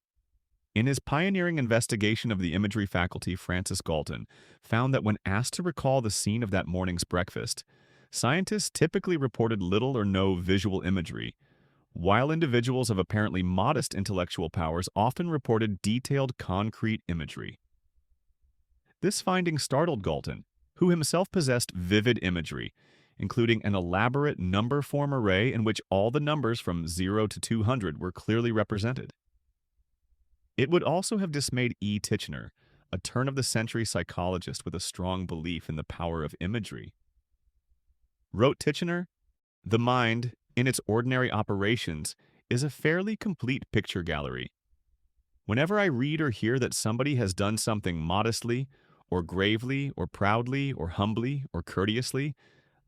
In his pioneering investigation of the imagery faculty, Francis Galton found that when asked to recall the scene of that morning's breakfast, scientists typically reported little or no visual imagery, while individuals of apparently modest intellectual powers often reported detailed, concrete imagery. This finding startled Galton, who himself possessed vivid imagery, including an elaborate number form array in which all the numbers from 0 to 200 were clearly represented. It would also have dismayed E. Titchener, a turn-of-the-century psychologist with a strong belief in the power of imagery. Wrote Titchener, "The mind, in its ordinary operations, is a fairly complete picture gallery. Whenever I read or hear that somebody has done something modestly, or gravely, or proudly, or humbly, or courteously,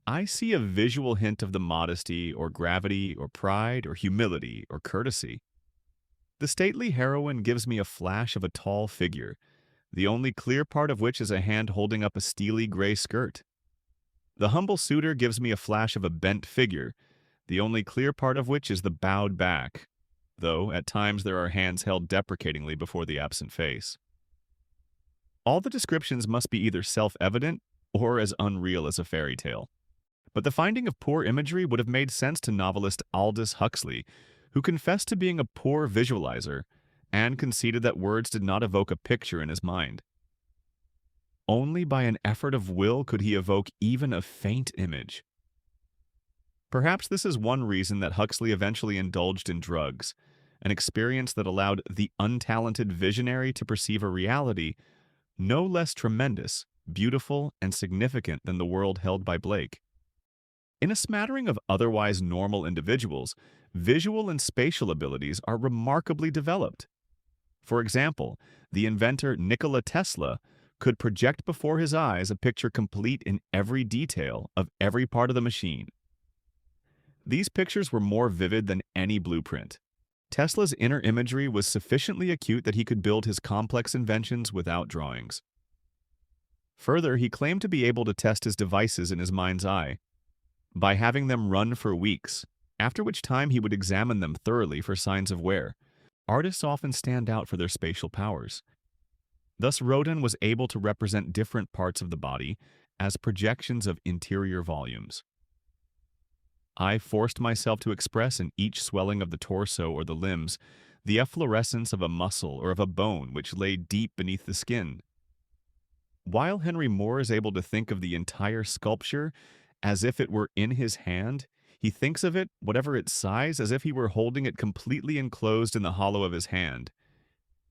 I see a visual hint of the modesty, or gravity, or pride, or humility, or courtesy. The stately heroine gives me a flash of a tall figure, the only clear part of which is a hand holding up a steely gray skirt. The humble suitor gives me a flash of a bent figure, the only clear part of which is the bowed back, though at times there are hands held deprecatingly before the absent face. All the descriptions must be either self-evident or as unreal as a fairy tale. But the finding of poor imagery would have made sense to novelist Aldous Huxley, who confessed to being a poor visualizer and conceded that words did not evoke a picture in his mind. Only by an effort of will could he evoke even a faint image. Perhaps this is one reason that Huxley eventually indulged in drugs, an experience that allowed the untalented visionary to perceive a reality no less tremendous, beautiful, and significant than the world held by Blake. In a smattering of otherwise normal individuals, visual and spatial abilities are remarkably developed. For example, the inventor Nikola Tesla could project before his eyes a picture complete in every detail of every part of the machine. These pictures were more vivid than any blueprint. Tesla's inner imagery was sufficiently acute that he could build his complex inventions without drawings. Further, he claimed to be able to test his devices in his mind's eye by having them run for weeks, after which time he would examine them thoroughly for signs of wear. Artists often stand out for their spatial powers. Thus, Rodin was able to represent different parts of the body as projections of interior volumes. I forced myself to express in each swelling of the torso or the limbs the efflorescence of a muscle or of a bone which lay deep beneath the skin. While Henry Moore is able to think of the entire sculpture as if it were in his hand, he thinks of it, whatever its size, as if he were holding it completely enclosed in the hollow of his hand.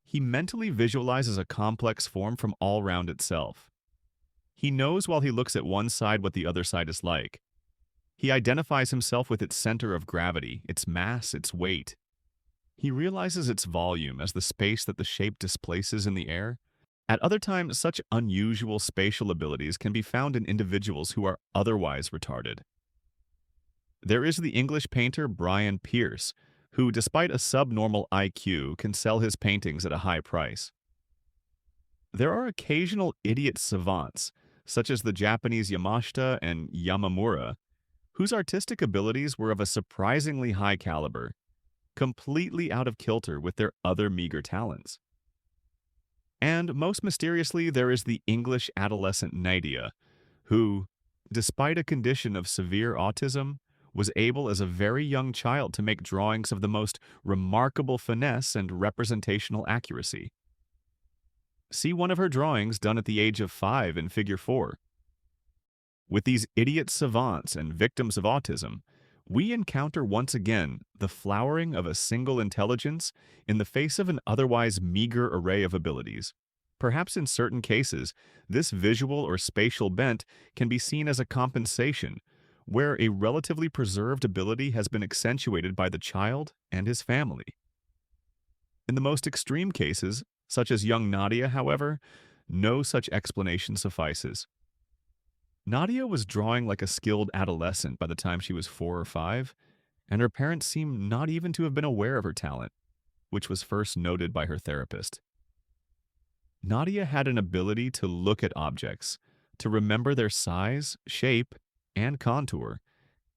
He mentally visualizes a complex form from all round itself. He knows while he looks at one side what the other side is like. He identifies himself with its center of gravity, its mass, its weight. He realizes its volume as the space that the shape displaces in the air. At other times, such unusual spatial abilities can be found in individuals who are otherwise retarded. There is the English painter Brian Pearce, who, despite a subnormal IQ, can sell his paintings at a high price. There are occasional idiot savants, such as the Japanese Yamashita and Yamamura, whose artistic abilities were of a surprisingly high caliber, completely out of kilter with their other meager talents. And most mysteriously, there is the English adolescent Nydia, who, despite a condition of severe autism, was able as a very young child to make drawings of the most remarkable finesse and representational accuracy. See one of her drawings done at the age of 5 in Figure 4. With these idiot savants and victims of autism, we encounter once again the flowering of a single intelligence in the face of an otherwise meager array of abilities. Perhaps in certain cases, this visual or spatial bent can be seen as a compensation, where a relatively preserved ability has been accentuated by the child and his family. In the most extreme cases, such as young Nadia, however, no such explanation suffices. Nadia was drawing like a skilled adolescent by the time she was 4 or 5, and her parents seem not even to have been aware of her talent, which was first noted by her therapist. Nadia had an ability to look at objects, to remember their size, shape, and contour,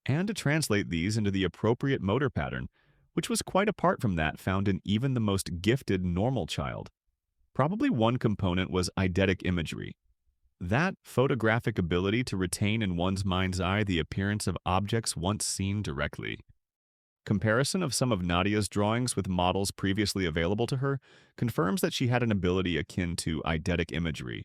and to translate these into the appropriate motor pattern, which was quite apart from that found in even the most gifted normal child. Probably one component was eidetic imagery. That photographic ability to retain in one's mind's eye the appearance of objects once seen directly. Comparison of some of Nadia's drawings with models previously available to her confirms that she had an ability akin to eidetic imagery.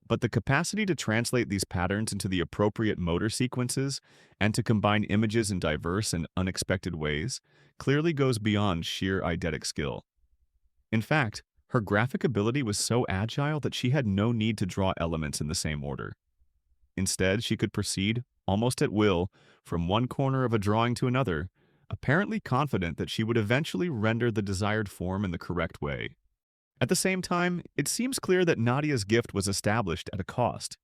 But the capacity to translate these patterns into the appropriate motor sequences and to combine images in diverse and unexpected ways clearly goes beyond sheer eidetic skill. In fact, her graphic ability was so agile that she had no need to draw elements in the same order. Instead, she could proceed, almost at will, from one corner of a drawing to another, apparently confident that she would eventually render the desired form in the correct way. At the same time, it seems clear that Nadia's gift was established at a cost.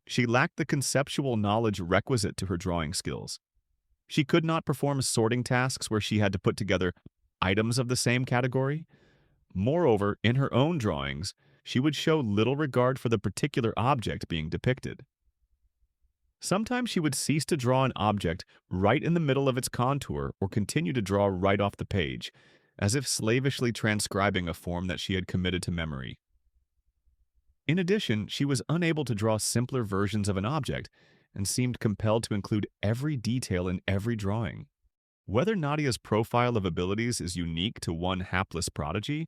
She lacked the conceptual knowledge requisite to her drawing skills. She could not perform sorting tasks where she had to put together items of the same category. Moreover, in her own drawings, she would show little regard for the particular object being depicted. Sometimes she would cease to draw an object right in the middle of its contour or continue to draw right off the page, as if slavishly transcribing a form that she had committed to memory. In addition, she was unable to draw simpler versions of an object and seemed compelled to include every detail in every drawing. Whether Nadia's profile of abilities is unique to one hapless prodigy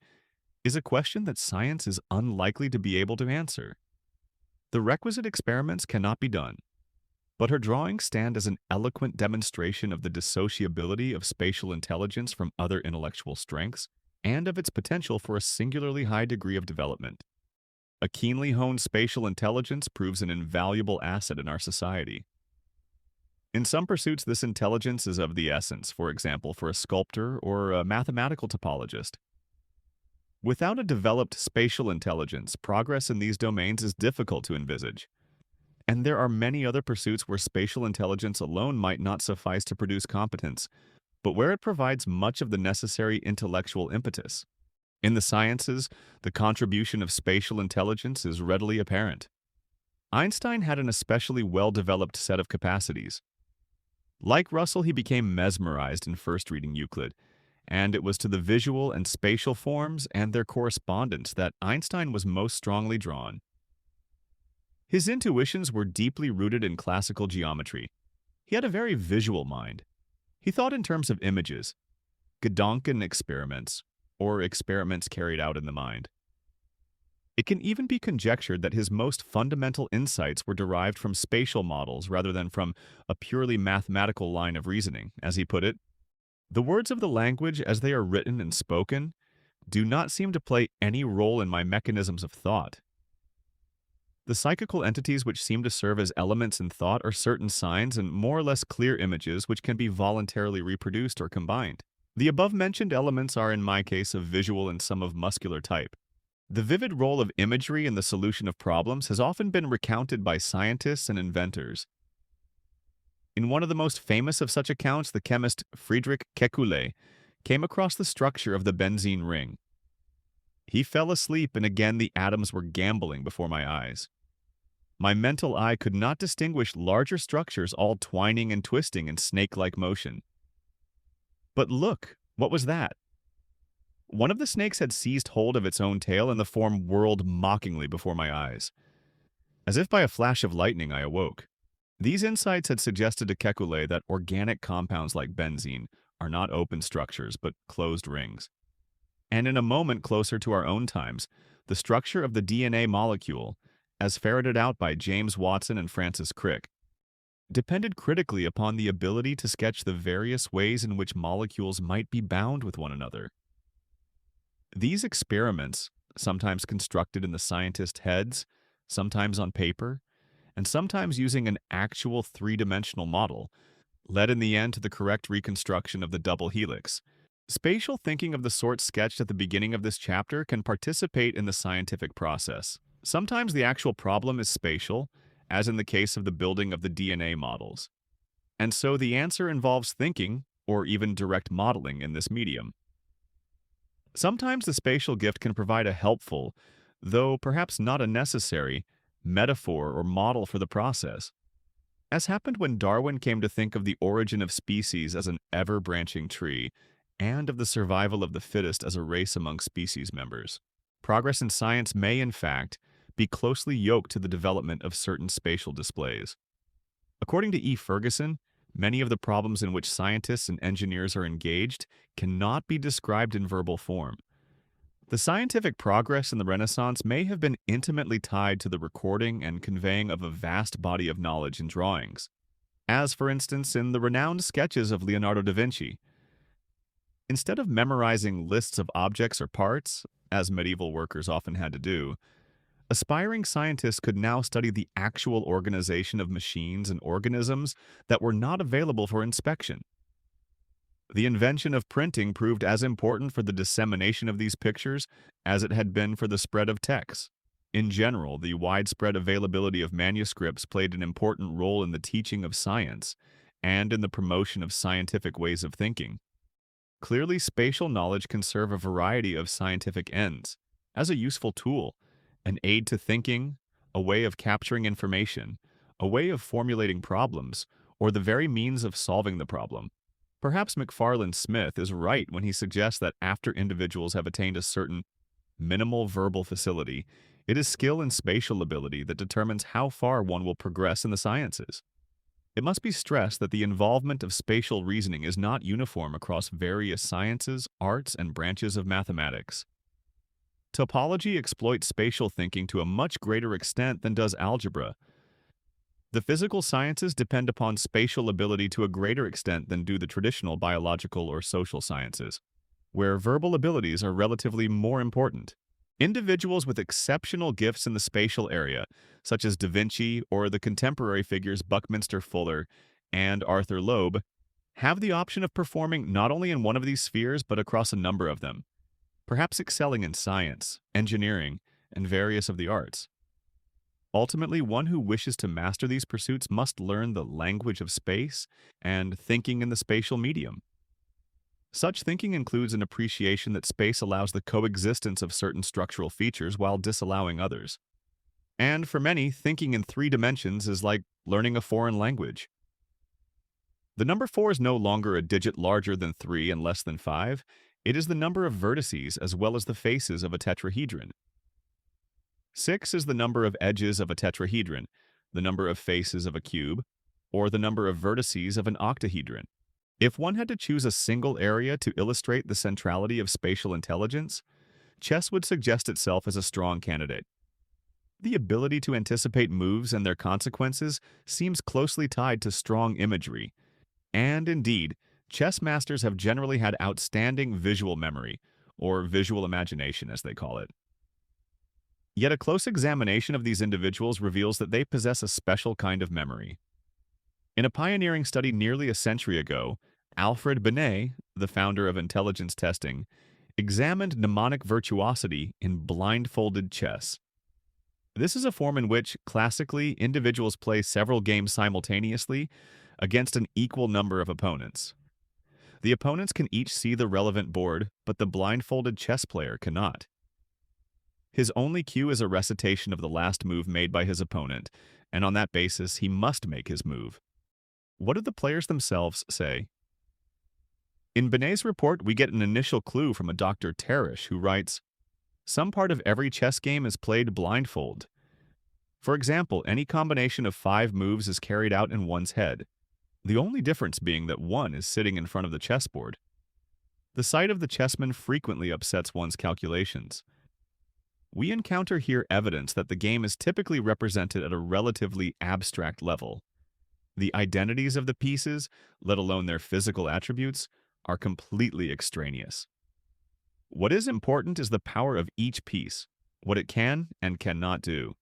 is a question that science is unlikely to be able to answer. The requisite experiments cannot be done, but her drawings stand as an eloquent demonstration of the dissociability of spatial intelligence from other intellectual strengths and of its potential for a singularly high degree of development. A keenly honed spatial intelligence proves an invaluable asset in our society. In some pursuits, this intelligence is of the essence, for example, for a sculptor or a mathematical topologist. Without a developed spatial intelligence, progress in these domains is difficult to envisage. And there are many other pursuits where spatial intelligence alone might not suffice to produce competence, but where it provides much of the necessary intellectual impetus. In the sciences, the contribution of spatial intelligence is readily apparent. Einstein had an especially well-developed set of capacities. Like Russell, he became mesmerized in first reading Euclid, and it was to the visual and spatial forms and their correspondence that Einstein was most strongly drawn. His intuitions were deeply rooted in classical geometry. He had a very visual mind. He thought in terms of images, Gedanken experiments, or experiments carried out in the mind. It can even be conjectured that his most fundamental insights were derived from spatial models rather than from a purely mathematical line of reasoning. As he put it, "The words of the language as they are written and spoken do not seem to play any role in my mechanisms of thought. The psychical entities which seem to serve as elements in thought are certain signs and more or less clear images which can be voluntarily reproduced or combined. The above-mentioned elements are in my case of visual and some of muscular type. The vivid role of imagery in the solution of problems has often been recounted by scientists and inventors. In one of the most famous of such accounts, the chemist Friedrich Kekulé came across the structure of the benzene ring. He fell asleep, and again the atoms were gambling before my eyes. My mental eye could not distinguish larger structures all twining and twisting in snake-like motion. But look, what was that? One of the snakes had seized hold of its own tail, and the form whirled mockingly before my eyes. As if by a flash of lightning, I awoke. These insights had suggested to Kekulé that organic compounds like benzene are not open structures but closed rings. And in a moment closer to our own times, the structure of the DNA molecule, as ferreted out by James Watson and Francis Crick, depended critically upon the ability to sketch the various ways in which molecules might be bound with one another. These experiments, sometimes constructed in the scientists' heads, sometimes on paper, and sometimes using an actual three-dimensional model, led in the end to the correct reconstruction of the double helix. Spatial thinking of the sort sketched at the beginning of this chapter can participate in the scientific process. Sometimes the actual problem is spatial, as in the case of the building of the DNA models. And so the answer involves thinking, or even direct modeling in this medium. Sometimes the spatial gift can provide a helpful, though perhaps not a necessary, metaphor or model for the process, as happened when Darwin came to think of the origin of species as an ever-branching tree, and of the survival of the fittest as a race among species members. Progress in science may, in fact, be closely yoked to the development of certain spatial displays. According to E. Ferguson, many of the problems in which scientists and engineers are engaged cannot be described in verbal form. The scientific progress in the Renaissance may have been intimately tied to the recording and conveying of a vast body of knowledge in drawings, as, for instance, in the renowned sketches of Leonardo da Vinci. Instead of memorizing lists of objects or parts, as medieval workers often had to do, aspiring scientists could now study the actual organization of machines and organisms that were not available for inspection. The invention of printing proved as important for the dissemination of these pictures as it had been for the spread of texts. In general, the widespread availability of manuscripts played an important role in the teaching of science and in the promotion of scientific ways of thinking. Clearly, spatial knowledge can serve a variety of scientific ends, as a useful tool, an aid to thinking, a way of capturing information, a way of formulating problems, or the very means of solving the problem. Perhaps McFarland Smith is right when he suggests that after individuals have attained a certain minimal verbal facility, it is skill and spatial ability that determines how far one will progress in the sciences. It must be stressed that the involvement of spatial reasoning is not uniform across various sciences, arts, and branches of mathematics. Topology exploits spatial thinking to a much greater extent than does algebra. The physical sciences depend upon spatial ability to a greater extent than do the traditional biological or social sciences, where verbal abilities are relatively more important. Individuals with exceptional gifts in the spatial area, such as Da Vinci or the contemporary figures Buckminster Fuller and Arthur Loeb, have the option of performing not only in one of these spheres but across a number of them, perhaps excelling in science, engineering, and various of the arts. Ultimately, one who wishes to master these pursuits must learn the language of space and thinking in the spatial medium. Such thinking includes an appreciation that space allows the coexistence of certain structural features while disallowing others. And for many, thinking in 3 dimensions is like learning a foreign language. The number 4 is no longer a digit larger than 3 and less than 5. It is the number of vertices as well as the faces of a tetrahedron. 6 is the number of edges of a tetrahedron, the number of faces of a cube, or the number of vertices of an octahedron. If one had to choose a single area to illustrate the centrality of spatial intelligence, chess would suggest itself as a strong candidate. The ability to anticipate moves and their consequences seems closely tied to strong imagery, and indeed, chess masters have generally had outstanding visual memory, or visual imagination as they call it. Yet a close examination of these individuals reveals that they possess a special kind of memory. In a pioneering study nearly a century ago, Alfred Binet, the founder of intelligence testing, examined mnemonic virtuosity in blindfolded chess. This is a form in which, classically, individuals play several games simultaneously against an equal number of opponents. The opponents can each see the relevant board, but the blindfolded chess player cannot. His only cue is a recitation of the last move made by his opponent, and on that basis, he must make his move. What do the players themselves say? In Binet's report, we get an initial clue from a Dr. Teresh who writes, "Some part of every chess game is played blindfold. For example, any combination of 5 moves is carried out in one's head, the only difference being that one is sitting in front of the chessboard. The sight of the chessman frequently upsets one's calculations. We encounter here evidence that the game is typically represented at a relatively abstract level. The identities of the pieces, let alone their physical attributes, are completely extraneous. What is important is the power of each piece, what it can and cannot do.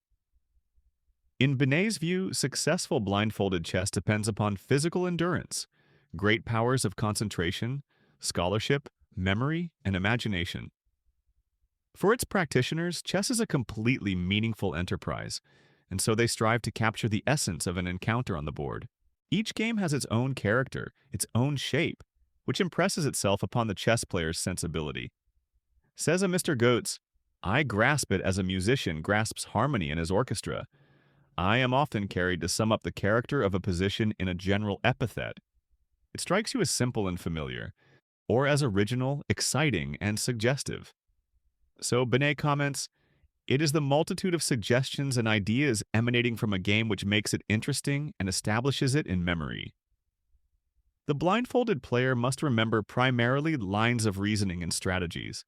In Binet's view, successful blindfolded chess depends upon physical endurance, great powers of concentration, scholarship, memory, and imagination. For its practitioners, chess is a completely meaningful enterprise, and so they strive to capture the essence of an encounter on the board. Each game has its own character, its own shape, which impresses itself upon the chess player's sensibility. Says a Mr. Goetz, "I grasp it as a musician grasps harmony in his orchestra. I am often carried to sum up the character of a position in a general epithet. It strikes you as simple and familiar, or as original, exciting, and suggestive." So Binet comments, "It is the multitude of suggestions and ideas emanating from a game which makes it interesting and establishes it in memory." The blindfolded player must remember primarily lines of reasoning and strategies.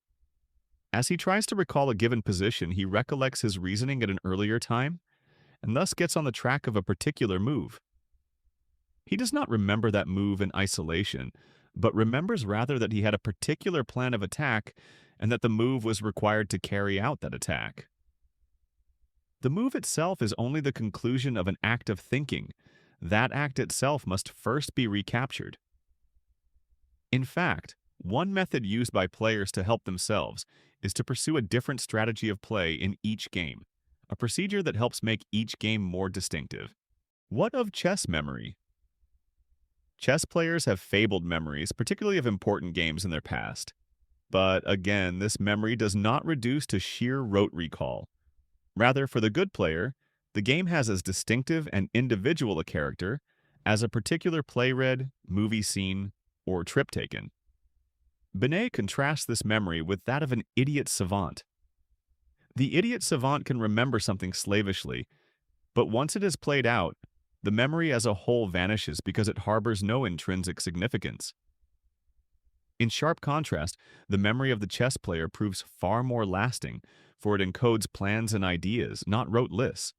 As he tries to recall a given position, he recollects his reasoning at an earlier time, and thus gets on the track of a particular move. He does not remember that move in isolation, but remembers rather that he had a particular plan of attack and that the move was required to carry out that attack. The move itself is only the conclusion of an act of thinking. That act itself must first be recaptured. In fact, one method used by players to help themselves is to pursue a different strategy of play in each game, a procedure that helps make each game more distinctive. What of chess memory? Chess players have fabled memories, particularly of important games in their past. But again, this memory does not reduce to sheer rote recall. Rather, for the good player, the game has as distinctive and individual a character as a particular play read, movie seen, or trip taken. Binet contrasts this memory with that of an idiot savant. The idiot savant can remember something slavishly, but once it is played out, the memory as a whole vanishes because it harbors no intrinsic significance. In sharp contrast, the memory of the chess player proves far more lasting, for it encodes plans and ideas, not rote lists.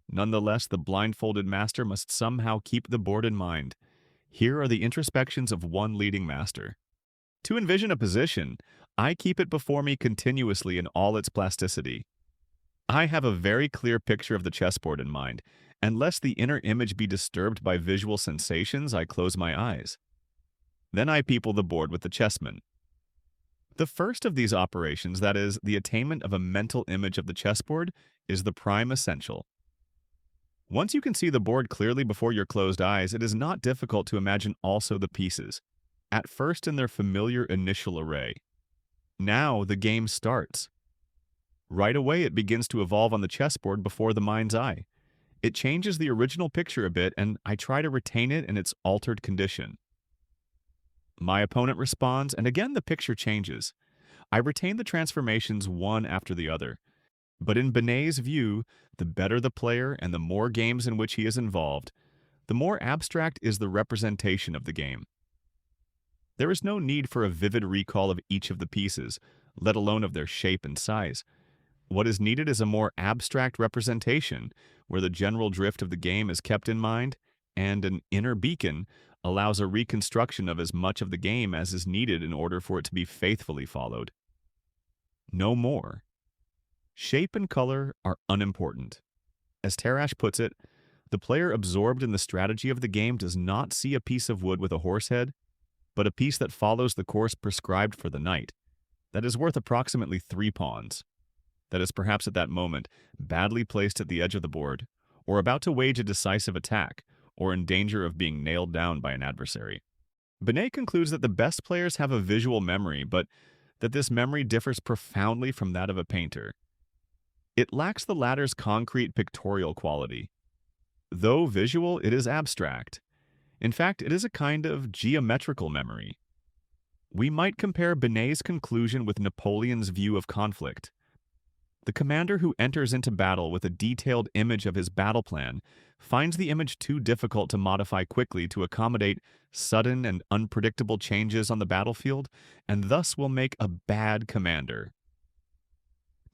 Nonetheless, the blindfolded master must somehow keep the board in mind. Here are the introspections of one leading master. To envision a position, I keep it before me continuously in all its plasticity. I have a very clear picture of the chessboard in mind, and lest the inner image be disturbed by visual sensations, I close my eyes. Then I people the board with the chessmen. The first of these operations, that is, the attainment of a mental image of the chessboard, is the prime essential. Once you can see the board clearly before your closed eyes, it is not difficult to imagine also the pieces, at first in their familiar initial array. Now the game starts. Right away it begins to evolve on the chessboard before the mind's eye. It changes the original picture a bit, and I try to retain it in its altered condition. My opponent responds, and again the picture changes. I retain the transformations one after the other. But in Binet's view, the better the player and the more games in which he is involved, the more abstract is the representation of the game. There is no need for a vivid recall of each of the pieces, let alone of their shape and size. What is needed is a more abstract representation, where the general drift of the game is kept in mind, and an inner beacon allows a reconstruction of as much of the game as is needed in order for it to be faithfully followed. No more. Shape and color are unimportant. As Tarrasch puts it, the player absorbed in the strategy of the game does not see a piece of wood with a horse head, but a piece that follows the course prescribed for the knight, that is worth approximately 3 pawns, that is perhaps at that moment badly placed at the edge of the board, or about to wage a decisive attack, or in danger of being nailed down by an adversary. Binet concludes that the best players have a visual memory, but that this memory differs profoundly from that of a painter. It lacks the latter's concrete pictorial quality. Though visual, it is abstract. In fact, it is a kind of geometrical memory. We might compare Binet's conclusion with Napoleon's view of conflict. The commander who enters into battle with a detailed image of his battle plan finds the image too difficult to modify quickly to accommodate sudden and unpredictable changes on the battlefield, and thus will make a bad commander.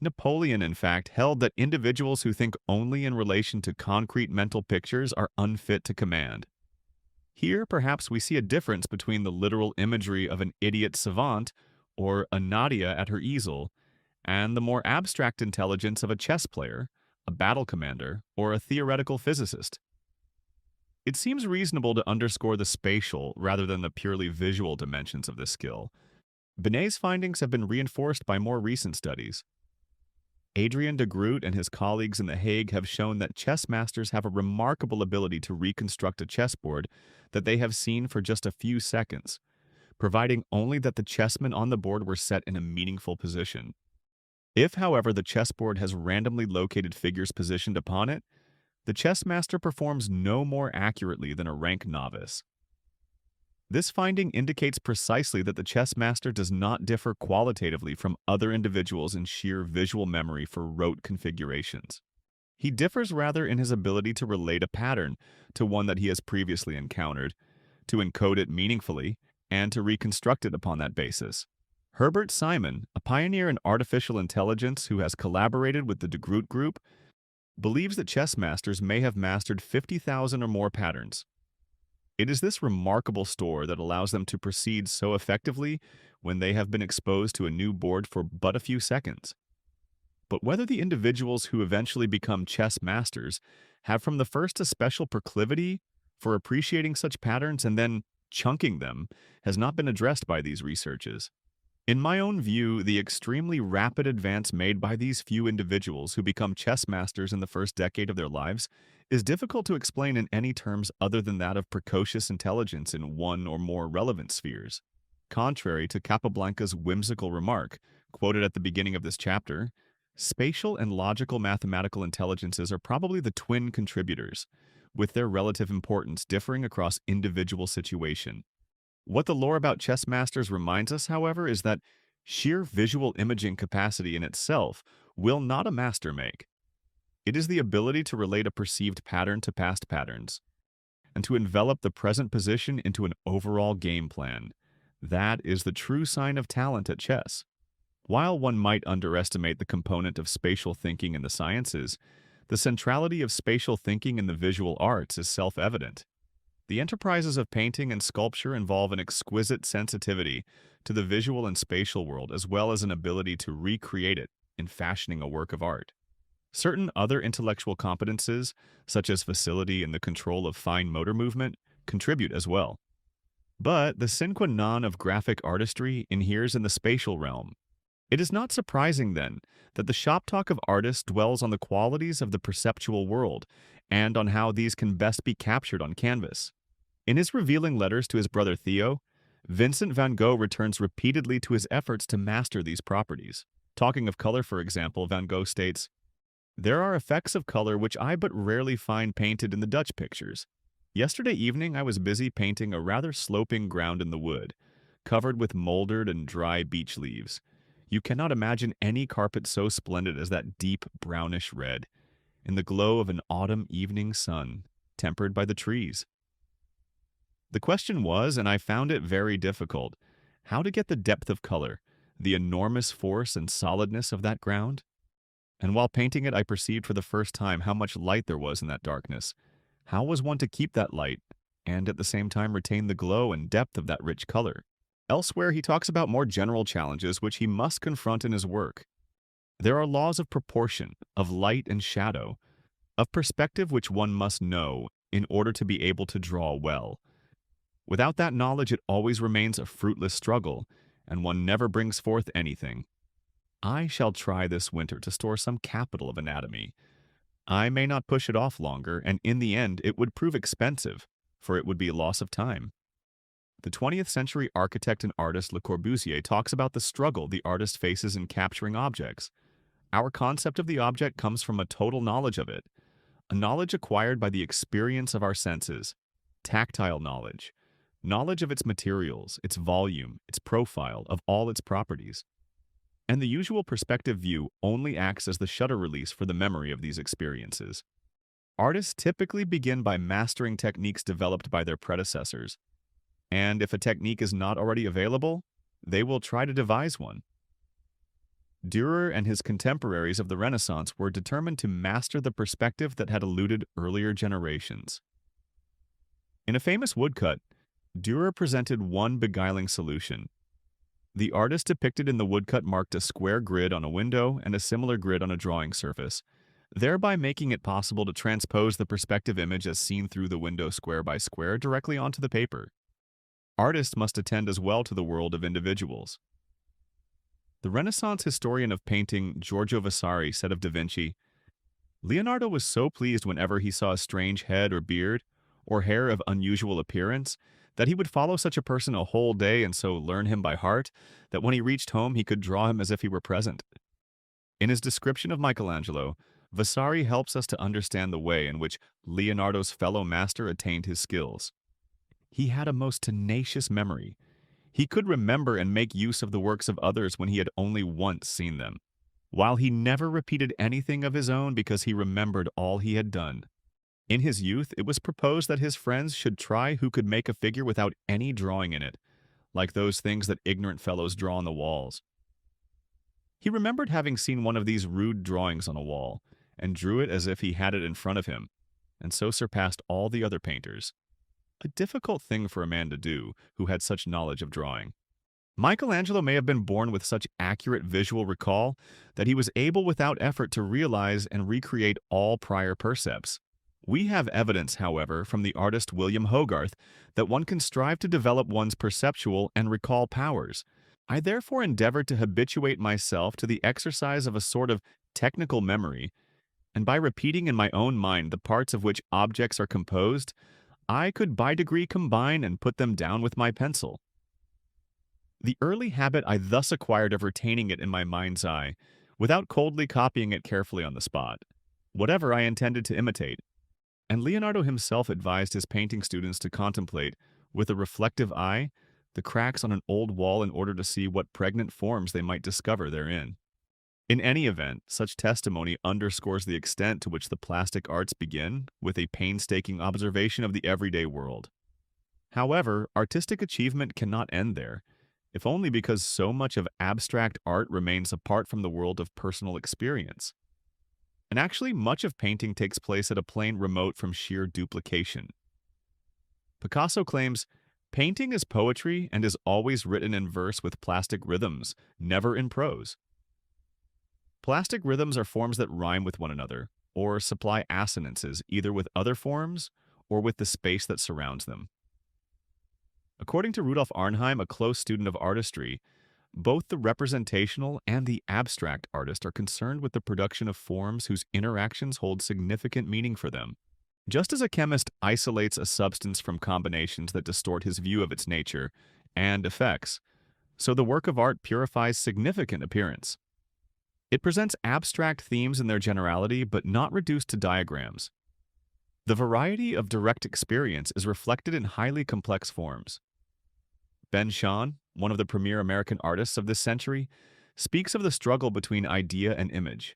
Napoleon, in fact, held that individuals who think only in relation to concrete mental pictures are unfit to command. Here, perhaps we see a difference between the literal imagery of an idiot savant or a Nadia at her easel and the more abstract intelligence of a chess player, a battle commander, or a theoretical physicist. It seems reasonable to underscore the spatial rather than the purely visual dimensions of this skill. Binet's findings have been reinforced by more recent studies. Adrien de Groot and his colleagues in The Hague have shown that chess masters have a remarkable ability to reconstruct a chessboard that they have seen for just a few seconds, providing only that the chessmen on the board were set in a meaningful position. If, however, the chessboard has randomly located figures positioned upon it, the chess master performs no more accurately than a rank novice. This finding indicates precisely that the chess master does not differ qualitatively from other individuals in sheer visual memory for rote configurations. He differs rather in his ability to relate a pattern to one that he has previously encountered, to encode it meaningfully, and to reconstruct it upon that basis. Herbert Simon, a pioneer in artificial intelligence who has collaborated with the de Groot group, believes that chess masters may have mastered 50,000 or more patterns. It is this remarkable store that allows them to proceed so effectively when they have been exposed to a new board for but a few seconds. But whether the individuals who eventually become chess masters have from the first a special proclivity for appreciating such patterns and then chunking them has not been addressed by these researches. In my own view, the extremely rapid advance made by these few individuals who become chess masters in the first decade of their lives is difficult to explain in any terms other than that of precocious intelligence in one or more relevant spheres. Contrary to Capablanca's whimsical remark, quoted at the beginning of this chapter, spatial and logical mathematical intelligences are probably the twin contributors, with their relative importance differing across individual situation. What the lore about chess masters reminds us, however, is that sheer visual imaging capacity in itself will not a master make. It is the ability to relate a perceived pattern to past patterns, and to envelop the present position into an overall game plan. That is the true sign of talent at chess. While one might underestimate the component of spatial thinking in the sciences, the centrality of spatial thinking in the visual arts is self-evident. The enterprises of painting and sculpture involve an exquisite sensitivity to the visual and spatial world, as well as an ability to recreate it in fashioning a work of art. Certain other intellectual competences, such as facility in the control of fine motor movement, contribute as well. But the sine qua non of graphic artistry inheres in the spatial realm. It is not surprising, then, that the shop talk of artists dwells on the qualities of the perceptual world and on how these can best be captured on canvas. In his revealing letters to his brother Theo, Vincent van Gogh returns repeatedly to his efforts to master these properties. Talking of color, for example, Van Gogh states, "There are effects of color which I but rarely find painted in the Dutch pictures. Yesterday evening I was busy painting a rather sloping ground in the wood, covered with mouldered and dry beech leaves. You cannot imagine any carpet so splendid as that deep brownish red, in the glow of an autumn evening sun, tempered by the trees." The question was, and I found it very difficult, how to get the depth of color, the enormous force and solidness of that ground. And while painting it, I perceived for the first time how much light there was in that darkness. How was one to keep that light, and at the same time retain the glow and depth of that rich color? Elsewhere, he talks about more general challenges which he must confront in his work. There are laws of proportion, of light and shadow, of perspective which one must know in order to be able to draw well. Without that knowledge, it always remains a fruitless struggle, and one never brings forth anything. I shall try this winter to store some capital of anatomy. I may not push it off longer, and in the end it would prove expensive, for it would be a loss of time. The 20th century architect and artist Le Corbusier talks about the struggle the artist faces in capturing objects. Our concept of the object comes from a total knowledge of it, a knowledge acquired by the experience of our senses, tactile knowledge, knowledge of its materials, its volume, its profile, of all its properties. And the usual perspective view only acts as the shutter release for the memory of these experiences. Artists typically begin by mastering techniques developed by their predecessors, and if a technique is not already available, they will try to devise one. Dürer and his contemporaries of the Renaissance were determined to master the perspective that had eluded earlier generations. In a famous woodcut, Dürer presented one beguiling solution. The artist depicted in the woodcut marked a square grid on a window and a similar grid on a drawing surface, thereby making it possible to transpose the perspective image as seen through the window square by square directly onto the paper. Artists must attend as well to the world of individuals. The Renaissance historian of painting Giorgio Vasari said of Da Vinci, Leonardo was so pleased whenever he saw a strange head or beard, or hair of unusual appearance, that he would follow such a person a whole day and so learn him by heart, that when he reached home he could draw him as if he were present. In his description of Michelangelo, Vasari helps us to understand the way in which Leonardo's fellow master attained his skills. He had a most tenacious memory. He could remember and make use of the works of others when he had only once seen them, while he never repeated anything of his own because he remembered all he had done. In his youth, it was proposed that his friends should try who could make a figure without any drawing in it, like those things that ignorant fellows draw on the walls. He remembered having seen one of these rude drawings on a wall, and drew it as if he had it in front of him, and so surpassed all the other painters. A difficult thing for a man to do who had such knowledge of drawing. Michelangelo may have been born with such accurate visual recall that he was able without effort to realize and recreate all prior percepts. We have evidence, however, from the artist William Hogarth that one can strive to develop one's perceptual and recall powers. I therefore endeavored to habituate myself to the exercise of a sort of technical memory, and by repeating in my own mind the parts of which objects are composed, I could by degree combine and put them down with my pencil. The early habit I thus acquired of retaining it in my mind's eye, without coldly copying it carefully on the spot, whatever I intended to imitate, and Leonardo himself advised his painting students to contemplate, with a reflective eye, the cracks on an old wall in order to see what pregnant forms they might discover therein. In any event, such testimony underscores the extent to which the plastic arts begin with a painstaking observation of the everyday world. However, artistic achievement cannot end there, if only because so much of abstract art remains apart from the world of personal experience. And actually, much of painting takes place at a plane remote from sheer duplication. Picasso claims, painting is poetry and is always written in verse with plastic rhythms, never in prose. Plastic rhythms are forms that rhyme with one another, or supply assonances either with other forms or with the space that surrounds them. According to Rudolf Arnheim, a close student of artistry, both the representational and the abstract artist are concerned with the production of forms whose interactions hold significant meaning for them. Just as a chemist isolates a substance from combinations that distort his view of its nature and effects, so the work of art purifies significant appearance. It presents abstract themes in their generality, but not reduced to diagrams. The variety of direct experience is reflected in highly complex forms. Ben Shahn, one of the premier American artists of this century, speaks of the struggle between idea and image.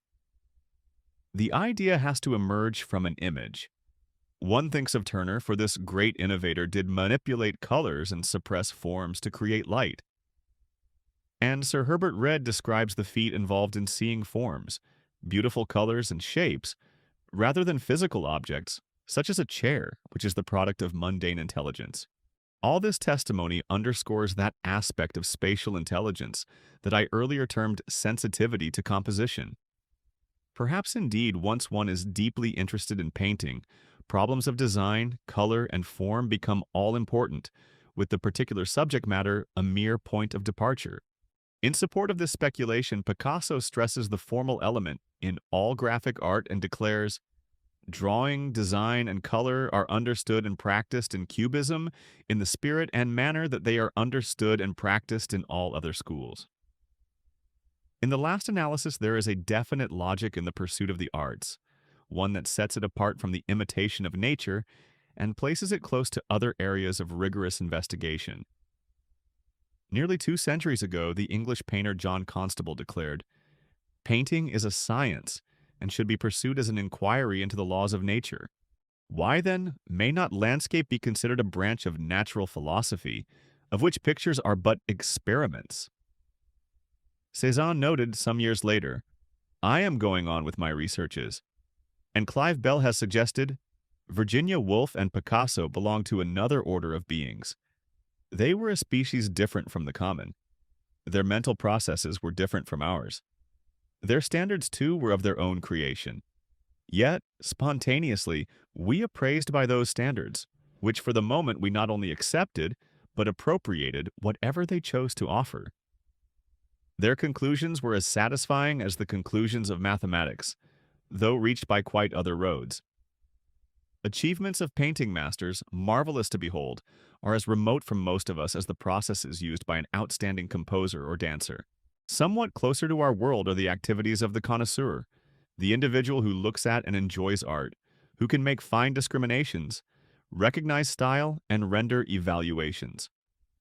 The idea has to emerge from an image. One thinks of Turner, for this great innovator did manipulate colors and suppress forms to create light. And Sir Herbert Read describes the feat involved in seeing forms, beautiful colors and shapes, rather than physical objects, such as a chair, which is the product of mundane intelligence. All this testimony underscores that aspect of spatial intelligence that I earlier termed sensitivity to composition. Perhaps indeed, once one is deeply interested in painting, problems of design, color, and form become all important, with the particular subject matter a mere point of departure. In support of this speculation, Picasso stresses the formal element in all graphic art and declares, drawing, design, and color are understood and practiced in Cubism in the spirit and manner that they are understood and practiced in all other schools. In the last analysis, there is a definite logic in the pursuit of the arts, one that sets it apart from the imitation of nature and places it close to other areas of rigorous investigation. Nearly 2 centuries ago, the English painter John Constable declared, "Painting is a science and should be pursued as an inquiry into the laws of nature." Why, then, may not landscape be considered a branch of natural philosophy, of which pictures are but experiments? Cézanne noted some years later, "I am going on with my researches." And Clive Bell has suggested, Virginia Woolf and Picasso belong to another order of beings. They were a species different from the common. Their mental processes were different from ours. Their standards, too, were of their own creation. Yet, spontaneously, we appraised by those standards, which for the moment we not only accepted, but appropriated whatever they chose to offer. Their conclusions were as satisfying as the conclusions of mathematics, though reached by quite other roads. Achievements of painting masters, marvelous to behold, are as remote from most of us as the processes used by an outstanding composer or dancer. Somewhat closer to our world are the activities of the connoisseur, the individual who looks at and enjoys art, who can make fine discriminations, recognize style, and render evaluations.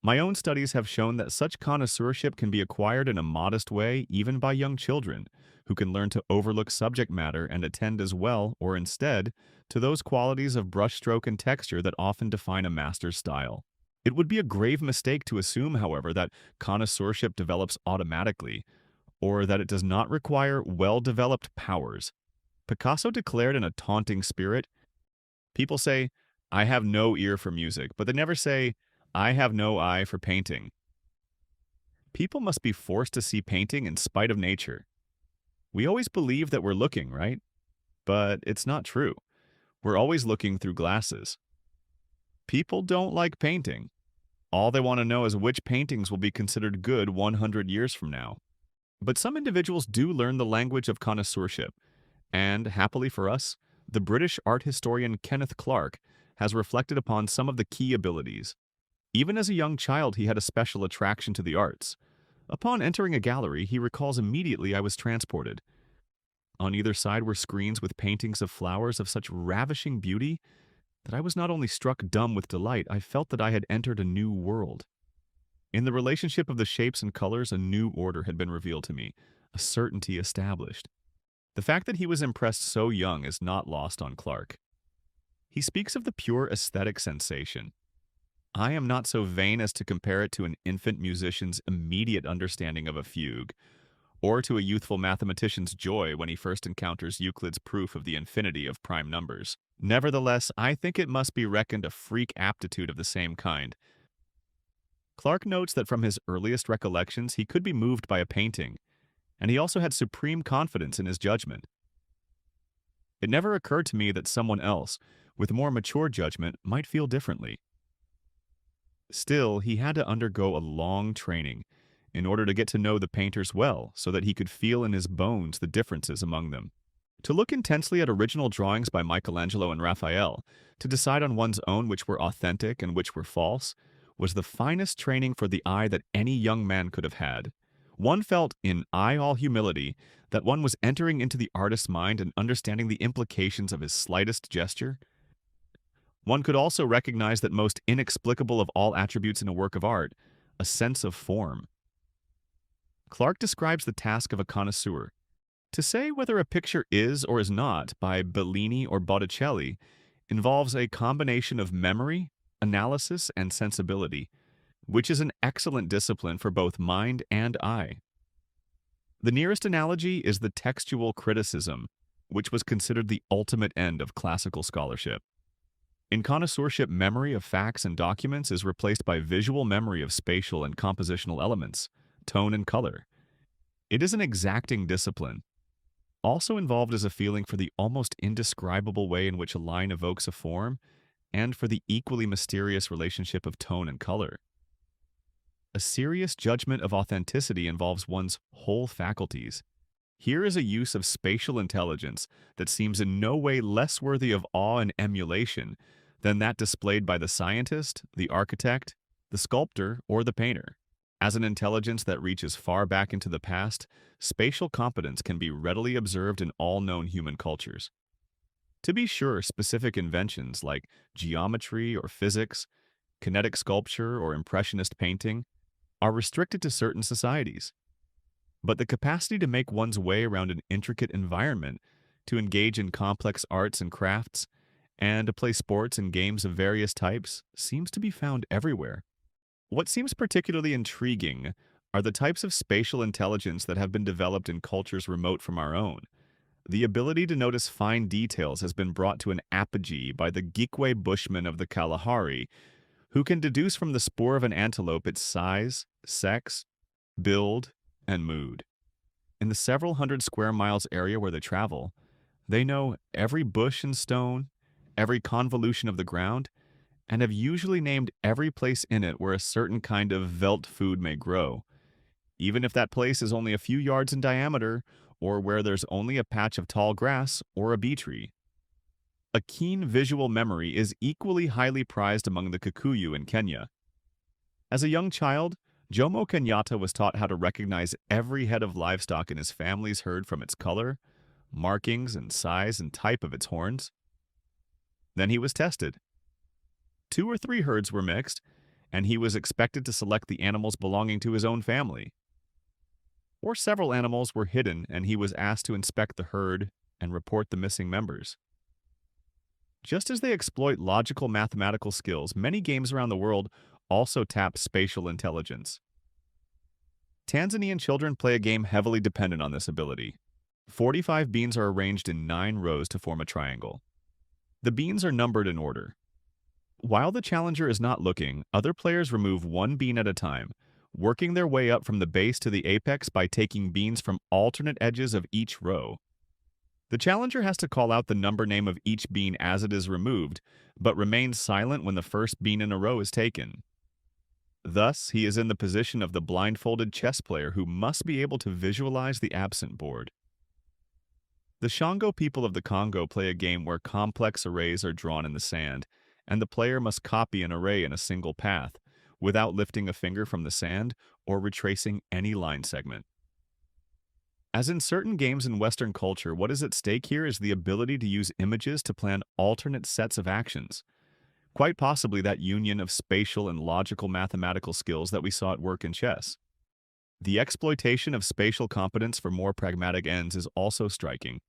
My own studies have shown that such connoisseurship can be acquired in a modest way even by young children, who can learn to overlook subject matter and attend as well, or instead, to those qualities of brushstroke and texture that often define a master's style. It would be a grave mistake to assume, however, that connoisseurship develops automatically, or that it does not require well-developed powers. Picasso declared in a taunting spirit, "People say, 'I have no ear for music,' but they never say, 'I have no eye for painting.'" People must be forced to see painting in spite of nature. We always believe that we're looking, right? But it's not true. We're always looking through glasses. People don't like painting. All they want to know is which paintings will be considered good 100 years from now. But some individuals do learn the language of connoisseurship, and, happily for us, the British art historian Kenneth Clark has reflected upon some of the key abilities. Even as a young child, he had a special attraction to the arts. Upon entering a gallery, he recalls immediately I was transported. On either side were screens with paintings of flowers of such ravishing beauty that I was not only struck dumb with delight, I felt that I had entered a new world. In the relationship of the shapes and colors, a new order had been revealed to me, a certainty established. The fact that he was impressed so young is not lost on Clark. He speaks of the pure aesthetic sensation. I am not so vain as to compare it to an infant musician's immediate understanding of a fugue, or to a youthful mathematician's joy when he first encounters Euclid's proof of the infinity of prime numbers. Nevertheless, I think it must be reckoned a freak aptitude of the same kind. Clark notes that from his earliest recollections he could be moved by a painting, and he also had supreme confidence in his judgment. It never occurred to me that someone else, with more mature judgment, might feel differently. Still, he had to undergo a long training in order to get to know the painters well, so that he could feel in his bones the differences among them. To look intensely at original drawings by Michelangelo and Raphael, to decide on one's own which were authentic and which were false, was the finest training for the eye that any young man could have had. One felt, in all humility, that one was entering into the artist's mind and understanding the implications of his slightest gesture. One could also recognize that most inexplicable of all attributes in a work of art, a sense of form. Clark describes the task of a connoisseur. To say whether a picture is or is not by Bellini or Botticelli involves a combination of memory, analysis, and sensibility, which is an excellent discipline for both mind and eye. The nearest analogy is the textual criticism, which was considered the ultimate end of classical scholarship. In connoisseurship, memory of facts and documents is replaced by visual memory of spatial and compositional elements, tone and color. It is an exacting discipline. Also involved is a feeling for the almost indescribable way in which a line evokes a form, and for the equally mysterious relationship of tone and color. A serious judgment of authenticity involves one's whole faculties. Here is a use of spatial intelligence that seems in no way less worthy of awe and emulation than that displayed by the scientist, the architect, the sculptor, or the painter. As an intelligence that reaches far back into the past, spatial competence can be readily observed in all known human cultures. To be sure, specific inventions like geometry or physics, kinetic sculpture or impressionist painting, are restricted to certain societies. But the capacity to make one's way around an intricate environment, to engage in complex arts and crafts, and to play sports and games of various types seems to be found everywhere. What seems particularly intriguing are the types of spatial intelligence that have been developed in cultures remote from our own. The ability to notice fine details has been brought to an apogee by the Gikwe Bushmen of the Kalahari, who can deduce from the spoor of an antelope its size, sex, build, and mood. In the several hundred square miles area where they travel, they know every bush and stone, every convolution of the ground, and have usually named every place in it where a certain kind of veld food may grow, even if that place is only a few yards in diameter or where there's only a patch of tall grass or a bee tree. A keen visual memory is equally highly prized among the Kikuyu in Kenya. As a young child, Jomo Kenyatta was taught how to recognize every head of livestock in his family's herd from its color, markings, and size and type of its horns. Then he was tested. 2 or 3 herds were mixed, and he was expected to select the animals belonging to his own family. Or several animals were hidden, and he was asked to inspect the herd and report the missing members. Just as they exploit logical mathematical skills, many games around the world also tap spatial intelligence. Tanzanian children play a game heavily dependent on this ability. 45 beans are arranged in 9 rows to form a triangle. The beans are numbered in order. While the challenger is not looking, other players remove 1 bean at a time, working their way up from the base to the apex by taking beans from alternate edges of each row. The challenger has to call out the number name of each bean as it is removed, but remains silent when the first bean in a row is taken. Thus, he is in the position of the blindfolded chess player who must be able to visualize the absent board. The Shango people of the Congo play a game where complex arrays are drawn in the sand, and the player must copy an array in a single path, without lifting a finger from the sand or retracing any line segment. As in certain games in Western culture, what is at stake here is the ability to use images to plan alternate sets of actions. Quite possibly that union of spatial and logical mathematical skills that we saw at work in chess. The exploitation of spatial competence for more pragmatic ends is also striking.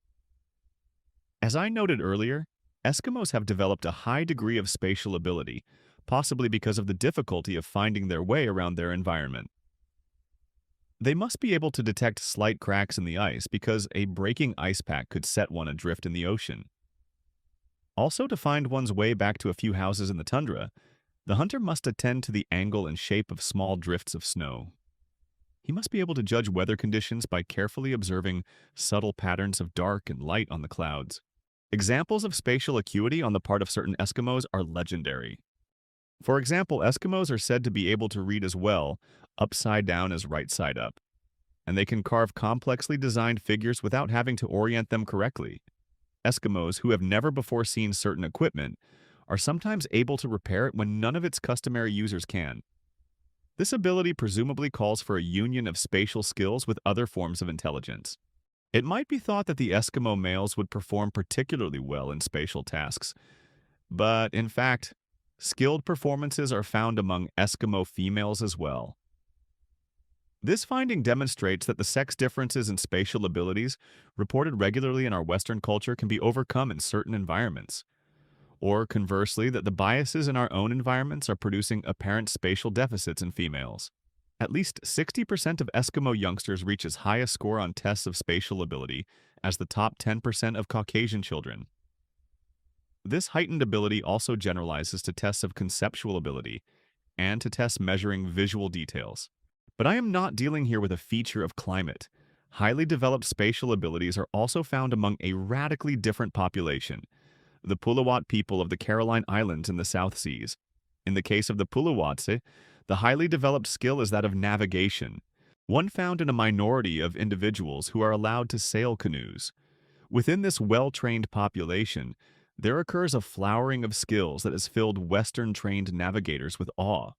As I noted earlier, Eskimos have developed a high degree of spatial ability, possibly because of the difficulty of finding their way around their environment. They must be able to detect slight cracks in the ice because a breaking ice pack could set one adrift in the ocean. Also, to find one's way back to a few houses in the tundra, the hunter must attend to the angle and shape of small drifts of snow. He must be able to judge weather conditions by carefully observing subtle patterns of dark and light on the clouds. Examples of spatial acuity on the part of certain Eskimos are legendary. For example, Eskimos are said to be able to read as well upside down as right side up, and they can carve complexly designed figures without having to orient them correctly. Eskimos who have never before seen certain equipment are sometimes able to repair it when none of its customary users can. This ability presumably calls for a union of spatial skills with other forms of intelligence. It might be thought that the Eskimo males would perform particularly well in spatial tasks, but in fact, skilled performances are found among Eskimo females as well. This finding demonstrates that the sex differences in spatial abilities reported regularly in our Western culture can be overcome in certain environments, or conversely, that the biases in our own environments are producing apparent spatial deficits in females. At least 60% of Eskimo youngsters reach as high a score on tests of spatial ability as the top 10% of Caucasian children. This heightened ability also generalizes to tests of conceptual ability and to tests measuring visual details. But I am not dealing here with a feature of climate. Highly developed spatial abilities are also found among a radically different population, the Puluwat people of the Caroline Islands in the South Seas. In the case of the Puluwatse, the highly developed skill is that of navigation, one found in a minority of individuals who are allowed to sail canoes. Within this well-trained population, there occurs a flowering of skills that has filled Western-trained navigators with awe.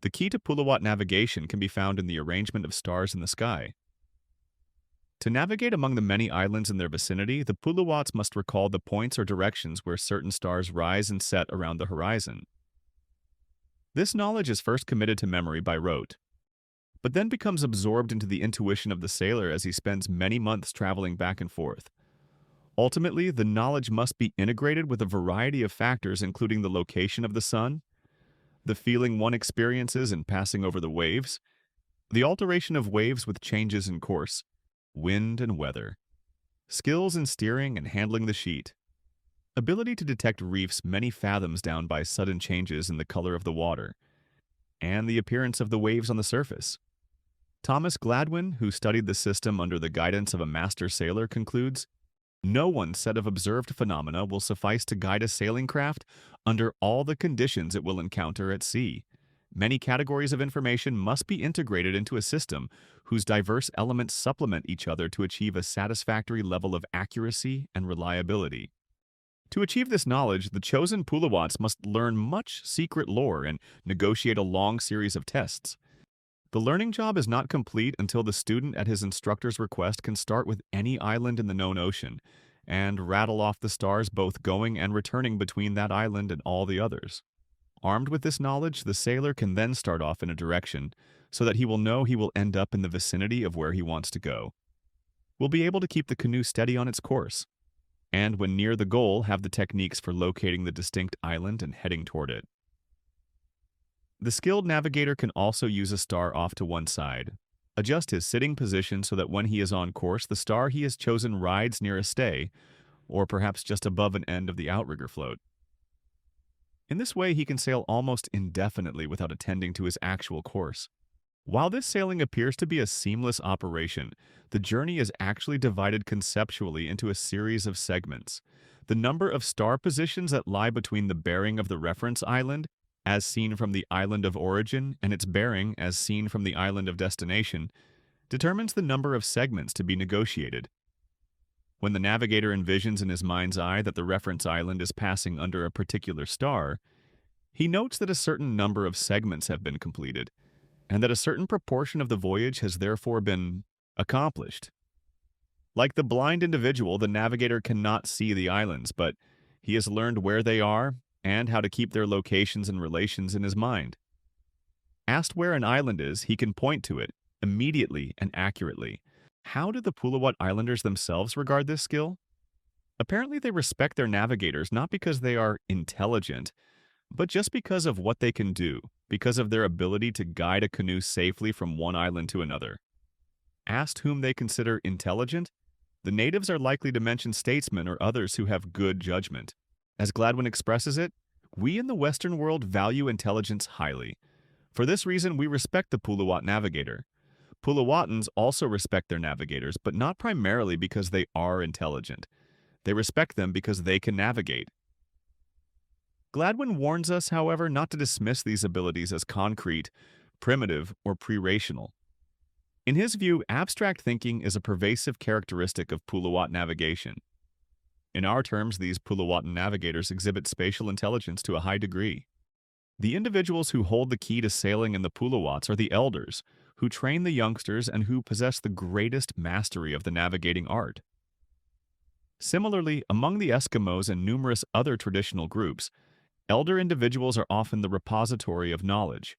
The key to Puluwat navigation can be found in the arrangement of stars in the sky. To navigate among the many islands in their vicinity, the Puluwats must recall the points or directions where certain stars rise and set around the horizon. This knowledge is first committed to memory by rote. but then becomes absorbed into the intuition of the sailor as he spends many months traveling back and forth. Ultimately, the knowledge must be integrated with a variety of factors, including the location of the sun, the feeling one experiences in passing over the waves, the alteration of waves with changes in course, wind and weather, skills in steering and handling the sheet, ability to detect reefs many fathoms down by sudden changes in the color of the water, and the appearance of the waves on the surface. Thomas Gladwin, who studied the system under the guidance of a master sailor, concludes, "No one set of observed phenomena will suffice to guide a sailing craft under all the conditions it will encounter at sea. Many categories of information must be integrated into a system whose diverse elements supplement each other to achieve a satisfactory level of accuracy and reliability." To achieve this knowledge, the chosen Pulawats must learn much secret lore and negotiate a long series of tests. The learning job is not complete until the student at his instructor's request can start with any island in the known ocean and rattle off the stars both going and returning between that island and all the others. Armed with this knowledge, the sailor can then start off in a direction so that he will know he will end up in the vicinity of where he wants to go. Will be able to keep the canoe steady on its course, and when near the goal, have the techniques for locating the distinct island and heading toward it. The skilled navigator can also use a star off to one side, adjust his sitting position so that when he is on course, the star he has chosen rides near a stay, or perhaps just above an end of the outrigger float. In this way, he can sail almost indefinitely without attending to his actual course. While this sailing appears to be a seamless operation, the journey is actually divided conceptually into a series of segments. The number of star positions that lie between the bearing of the reference island, as seen from the island of origin, and its bearing, as seen from the island of destination, determines the number of segments to be negotiated. When the navigator envisions in his mind's eye that the reference island is passing under a particular star, he notes that a certain number of segments have been completed, and that a certain proportion of the voyage has therefore been accomplished. Like the blind individual, the navigator cannot see the islands, but he has learned where they are and how to keep their locations and relations in his mind. Asked where an island is, he can point to it immediately and accurately. How do the Pulawat Islanders themselves regard this skill? Apparently they respect their navigators not because they are intelligent, but just because of what they can do, because of their ability to guide a canoe safely from one island to another. Asked whom they consider intelligent, the natives are likely to mention statesmen or others who have good judgment. As Gladwin expresses it, "We in the Western world value intelligence highly. For this reason, we respect the Pulawat navigator. Pulawatans also respect their navigators, but not primarily because they are intelligent. They respect them because they can navigate." Gladwin warns us, however, not to dismiss these abilities as concrete, primitive, or pre-rational. In his view, abstract thinking is a pervasive characteristic of Pulawat navigation. In our terms, these Pulawatan navigators exhibit spatial intelligence to a high degree. The individuals who hold the key to sailing in the Pulawats are the elders, who train the youngsters and who possess the greatest mastery of the navigating art. Similarly, among the Eskimos and numerous other traditional groups, elder individuals are often the repository of knowledge.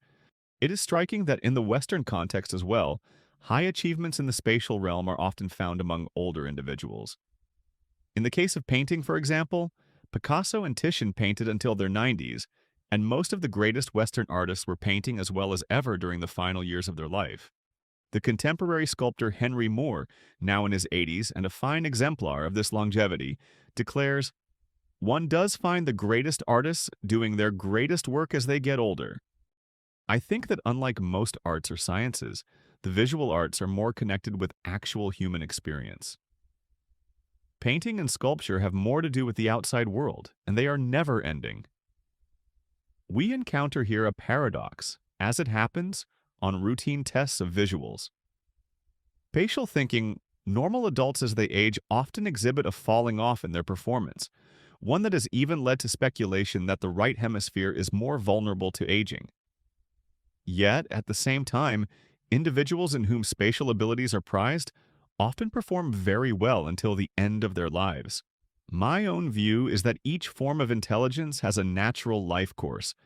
It is striking that in the Western context as well, high achievements in the spatial realm are often found among older individuals. In the case of painting, for example, Picasso and Titian painted until their 90s, and most of the greatest Western artists were painting as well as ever during the final years of their life. The contemporary sculptor Henry Moore, now in his 80s and a fine exemplar of this longevity, declares, "One does find the greatest artists doing their greatest work as they get older." I think that unlike most arts or sciences, the visual arts are more connected with actual human experience. Painting and sculpture have more to do with the outside world, and they are never ending. We encounter here a paradox, as it happens, on routine tests of visuals. Spatial thinking, normal adults as they age often exhibit a falling off in their performance, one that has even led to speculation that the right hemisphere is more vulnerable to aging. Yet, at the same time, individuals in whom spatial abilities are prized often perform very well until the end of their lives. My own view is that each form of intelligence has a natural life course,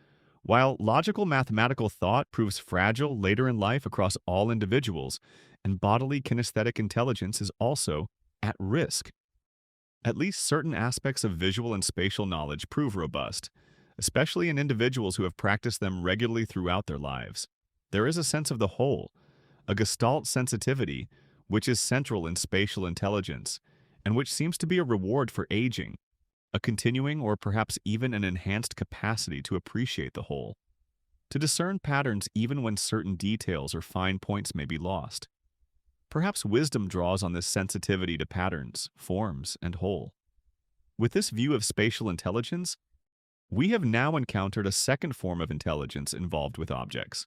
While logical mathematical thought proves fragile later in life across all individuals, and bodily kinesthetic intelligence is also at risk. At least certain aspects of visual and spatial knowledge prove robust, especially in individuals who have practiced them regularly throughout their lives. There is a sense of the whole, a gestalt sensitivity, which is central in spatial intelligence, and which seems to be a reward for aging, a continuing or perhaps even an enhanced capacity to appreciate the whole, to discern patterns even when certain details or fine points may be lost. Perhaps wisdom draws on this sensitivity to patterns, forms, and whole. With this view of spatial intelligence, we have now encountered a second form of intelligence involved with objects.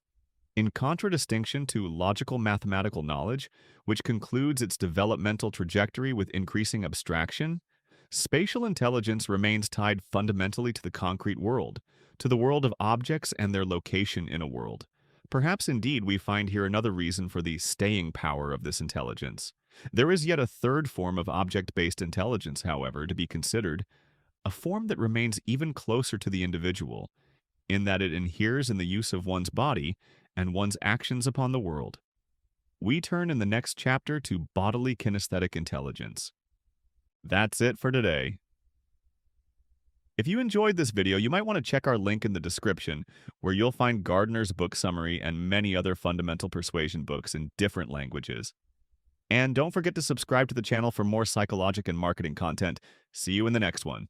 In contradistinction to logical mathematical knowledge, which concludes its developmental trajectory with increasing abstraction, spatial intelligence remains tied fundamentally to the concrete world, to the world of objects and their location in a world. Perhaps indeed we find here another reason for the staying power of this intelligence. There is yet a third form of object-based intelligence, however, to be considered, a form that remains even closer to the individual, in that it inheres in the use of one's body and one's actions upon the world. We turn in the next chapter to bodily kinesthetic intelligence. That's it for today. If you enjoyed this video, you might want to check our link in the description, where you'll find Gardner's book summary and many other fundamental persuasion books in different languages. And don't forget to subscribe to the channel for more psychologic and marketing content. See you in the next one.